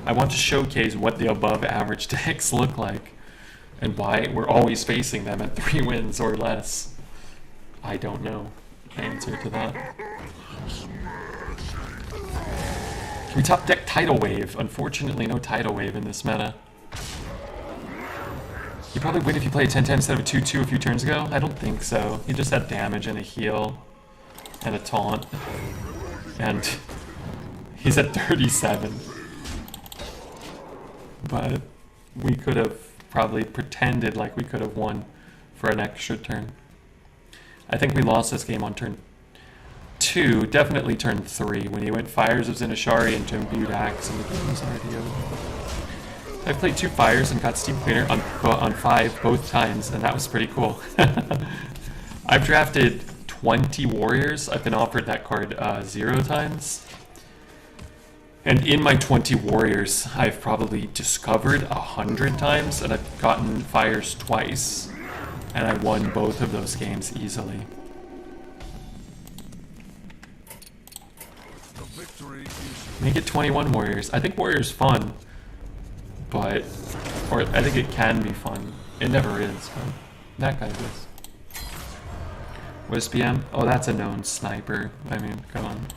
I want to showcase what the above average decks look like and why we're always facing them at 3 wins or less. I don't know the answer to that. Can we top deck Tidal Wave? Unfortunately, no Tidal Wave in this meta. You probably win if you play a 10-10 instead of a 2-2 a few turns ago? I don't think so. He just had damage and a heal and a taunt. And he's at 37. But we could have probably pretended like we could have won for an extra turn. I think we lost this game on turn 2, definitely turn 3, when he went Fires of Zinashari into Imbued Axe and the game was already over. I played 2 Fires and got Steep Cleaner on 5 both times, and that was pretty cool. I've drafted 20 Warriors. I've been offered that card 0 times. And in my 20 Warriors, I've probably discovered 100 times, and I've gotten Fires twice. And I won both of those games easily. The victory is Make it 21 Warriors. I think Warriors fun. But, or I think it can be fun. It never is, but that guy is. Wispium? Oh, that's a known sniper. I mean, come on.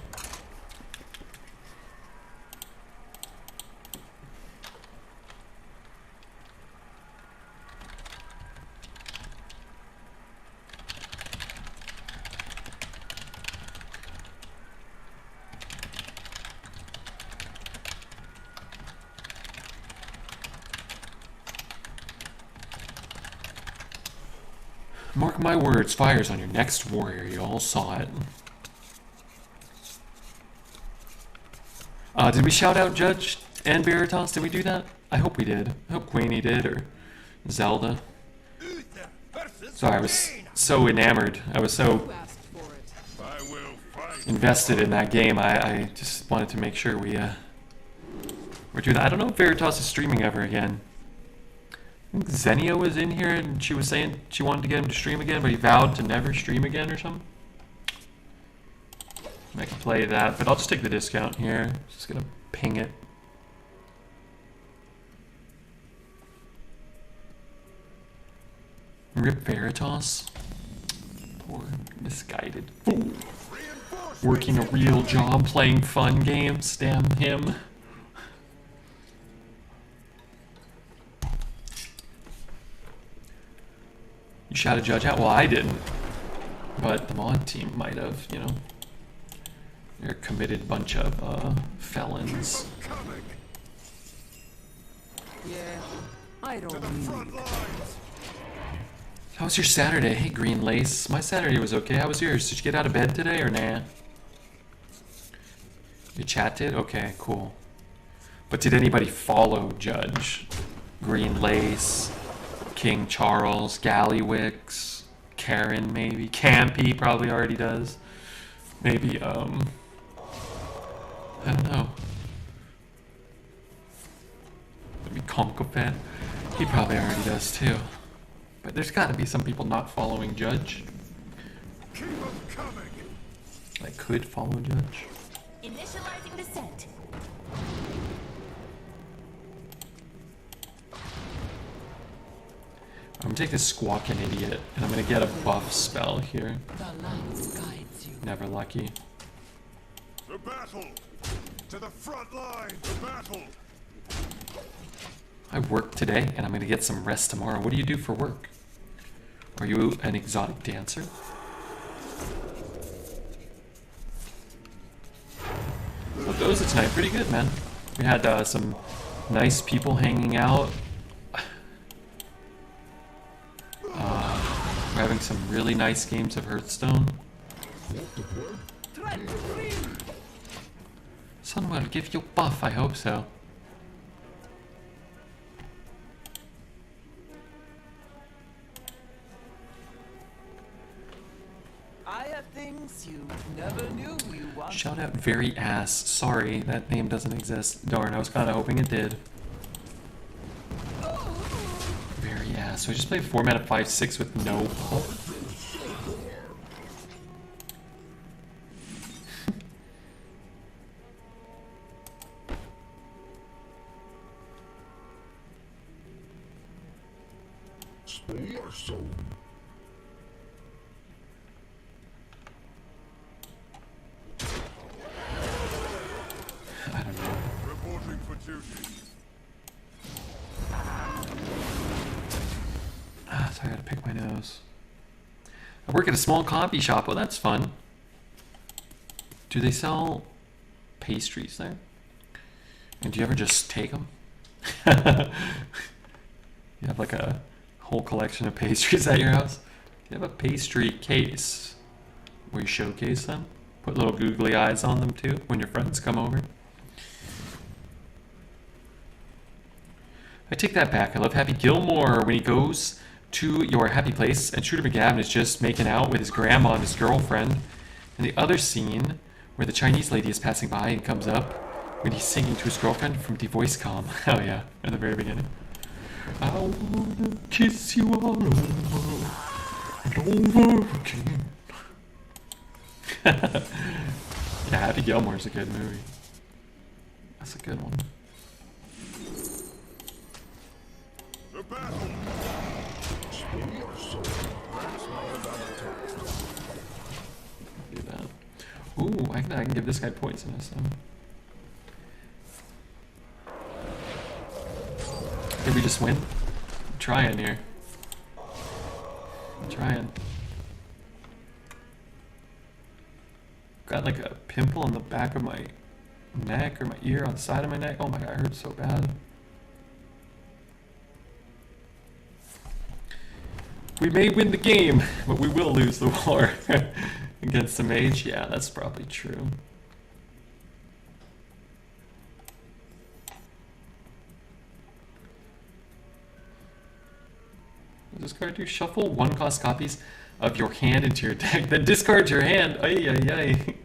Mark my words, Fires on your next warrior. You all saw it. Did we shout out Judge and Veritas? Did we do that? I hope we did. I hope Queenie did, or Zelda. Sorry, I was so enamored. I was so I will fight. invested in that game. I just wanted to make sure we were doing that. I don't know if Veritas is streaming ever again. I think Zenio was in here and she was saying she wanted to get him to stream again, but he vowed to never stream again or something. I can play that, but I'll just take the discount here. Just gonna ping it. Rip Veritas. Poor misguided fool. Working a real job playing fun games. Damn him. You shouted Judge out? Well, I didn't. But the mod team might have, you know. They're a committed bunch of felons. Yeah, I don't need How was your Saturday? Hey, Green Lace. My Saturday was okay. How was yours? Did you get out of bed today or nah? Your chat did? Okay, cool. But did anybody follow Judge? Green Lace, King Charles, Gallywix, Karen maybe? Campy probably already does. Maybe, I don't know. Maybe Conkopet. He probably already does too. But there's gotta be some people not following Judge. Keep 'em coming. That could follow Judge. Initializing descent. I'm gonna take this Squawking Idiot, and I'm gonna get a buff spell here. the light guides you. Never lucky. To battle. To the front line. To battle. I work today, and I'm gonna get some rest tomorrow. What do you do for work? Are you an exotic dancer? How goes it tonight? Pretty good, man. We had some nice people hanging out. We're having some really nice games of Hearthstone. Someone will give you buff, I hope so. I have things you never knew you wanted. Shout out Very Ass. Sorry, that name doesn't exist. Darn, I was kind of hoping it did. Very Ass. So I just played 4 mana 5/6 with no buff. Your soul. I don't know. Reporting for duty. So I gotta pick my nose. I work at a small coffee shop. Well, that's fun. Do they sell pastries there? And do you ever just take them? You have like a whole collection of pastries at your house? Do you have a pastry case where you showcase them? Put little googly eyes on them too when your friends come over? I take that back. I love Happy Gilmore when he goes to your happy place and Shooter McGavin is just making out with his grandma and his girlfriend. And the other scene where the Chinese lady is passing by and comes up when he's singing to his girlfriend from The Voice Com. Oh yeah, at the very beginning. I wanna kiss you all over and over again. Yeah, Happy Gilmore's a good movie. That's a good one. The battle. Your soul. That's not a battle task. Do that. Ooh, I can give this guy poisonous. Did we just win? I'm trying here. I'm trying. Got like a pimple on the back of my neck or my ear on the side of my neck. Oh my god, it hurts so bad. We may win the game, but we will lose the war against the mage. Yeah, that's probably true. What does this card do? Shuffle 1 cost copies of your hand into your deck, then discard your hand. Ay, ay, ay.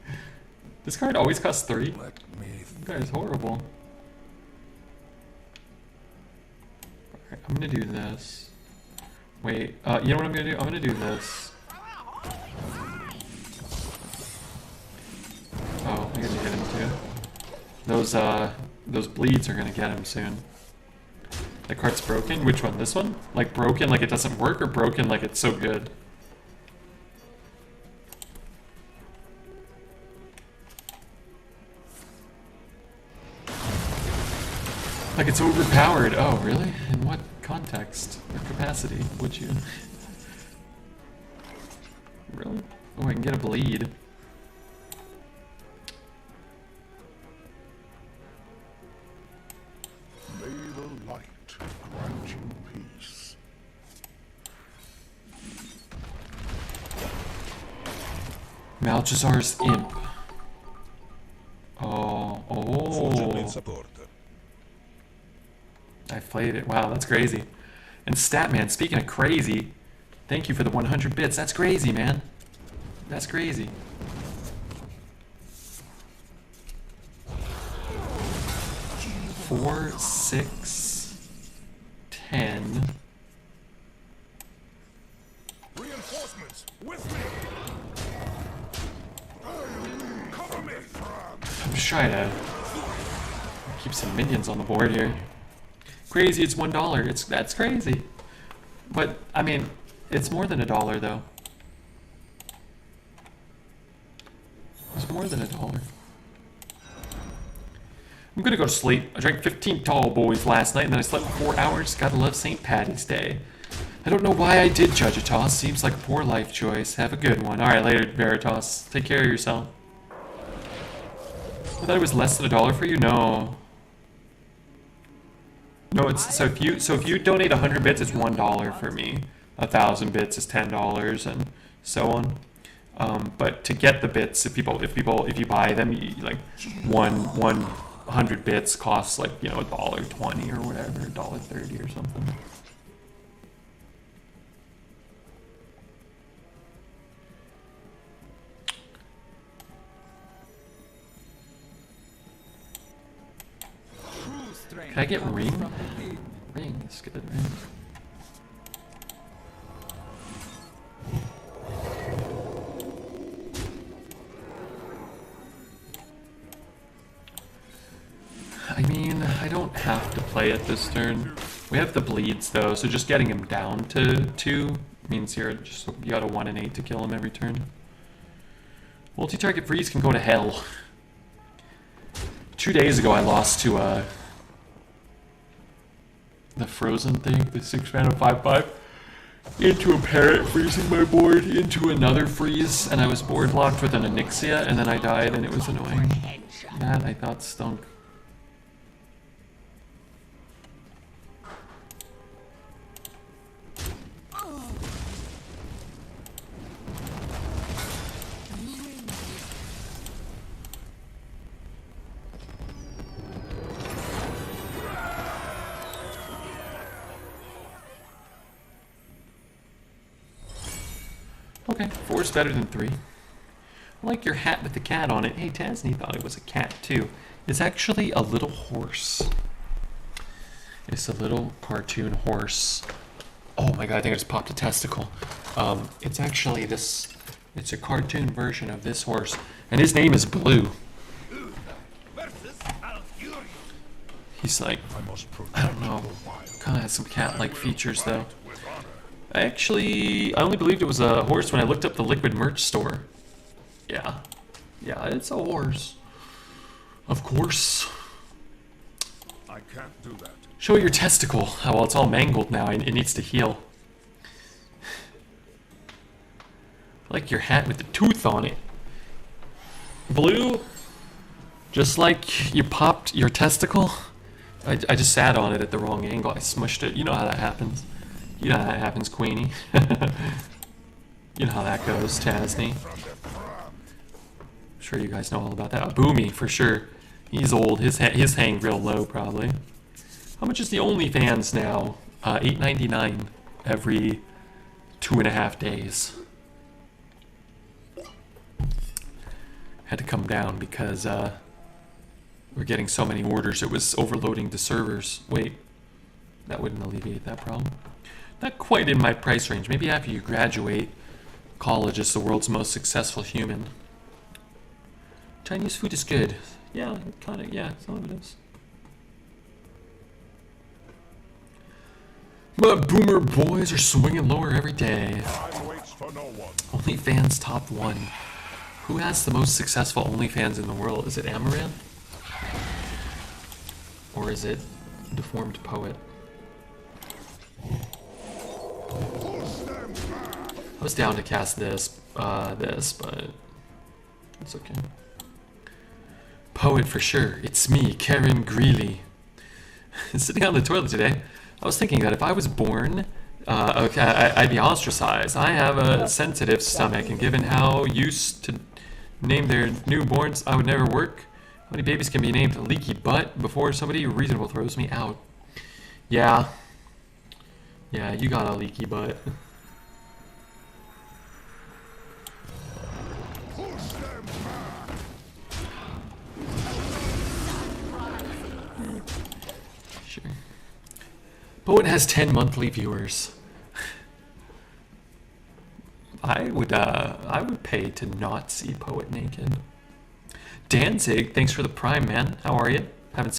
This card always costs 3. Let me. This card is horrible. Alright, I'm gonna do this. Wait, you know what I'm gonna do? I'm gonna do this. Oh, I gotta hit him too. Those bleeds are gonna get him soon. That card's broken? Which one? This one? Like broken like it doesn't work, or broken like it's so good? Like it's overpowered. Oh, really? In what context or capacity would you? Really? Oh, I can get a bleed. May the light grant you peace. Malchazar's Imp. Oh, Forgeman oh. support. I played it. Wow, that's crazy. And Statman, speaking of crazy, thank you for the 100 bits. That's crazy, man. That's crazy. Four, 6, 10. Reinforcements with me. Cover me. I'm just trying to keep some minions on the board here. Crazy, it's $1. That's crazy. But I mean, it's more than $1 though. It's more than $1. I'm gonna go to sleep. I drank 15 tall boys last night and then I slept for 4 hours. Gotta love St. Patty's Day. I don't know why I did Judgitoss. Seems like a poor life choice. Have a good one. Alright, later, Veritas. Take care of yourself. I thought it was less than $1 for you? No. No, it's so if you donate 100 bits, it's $1 for me. 1,000 bits is $10 and so on. But to get the bits, if you buy them, you, like 100 bits costs like, you know, $1.20 or whatever, $1.30 or something. Can I get ring? Ring is good, ring. I mean, I don't have to play it this turn. We have the bleeds though, so just getting him down to 2 means you got a 1 and 8 to kill him every turn. Multi-target freeze can go to hell. 2 days ago I lost to the frozen thing, the 6-mana 5/5, into a parrot freezing my board, into another freeze, and I was board blocked with an Onyxia, and then I died, and it was annoying. That I thought stunk. Okay, 4's better than 3. I like your hat with the cat on it. Hey, Tasney thought it was a cat too. It's actually a little horse. It's a little cartoon horse. Oh my god, I think I just popped a testicle. It's actually this, it's a cartoon version of this horse. And his name is Blue. He's like, I don't know, kind of has some cat-like features though. I only believed it was a horse when I looked up the Liquid merch store. Yeah, it's a horse. Of course. I can't do that. Show your testicle. Oh, well, it's all mangled now. It needs to heal. I like your hat with the tooth on it. Blue, just like you popped your testicle. I just sat on it at the wrong angle. I smushed it. You know how that happens. You know how that happens, Queenie. You know how that goes, Tasney. I'm sure you guys know all about that. Boomy, for sure. He's old. His hang real low, probably. How much is the OnlyFans now? $8.99 every 2.5 days. Had to come down because we're getting so many orders. It was overloading the servers. Wait, that wouldn't alleviate that problem. Not quite in my price range. Maybe after you graduate college as the world's most successful human. Chinese food is good. Yeah, kind of. Yeah, some of it is. But boomer boys are swinging lower every day. Time waits for no one. OnlyFans top 1. Who has the most successful OnlyFans in the world? Is it Amaranth? Or is it Deformed Poet? I was down to cast this, but it's okay. Poet for sure. It's me, Karen Greeley. Sitting on the toilet today, I was thinking that if I was born, okay, I'd be ostracized. I have a sensitive stomach, and given how used to name their newborns, I would never work. How many babies can be named Leaky Butt before somebody reasonable throws me out? Yeah, you got a leaky butt. Sure. Poet has 10 monthly viewers. I would pay to not see Poet naked. Danzig, thanks for the prime, man. How are you? Haven't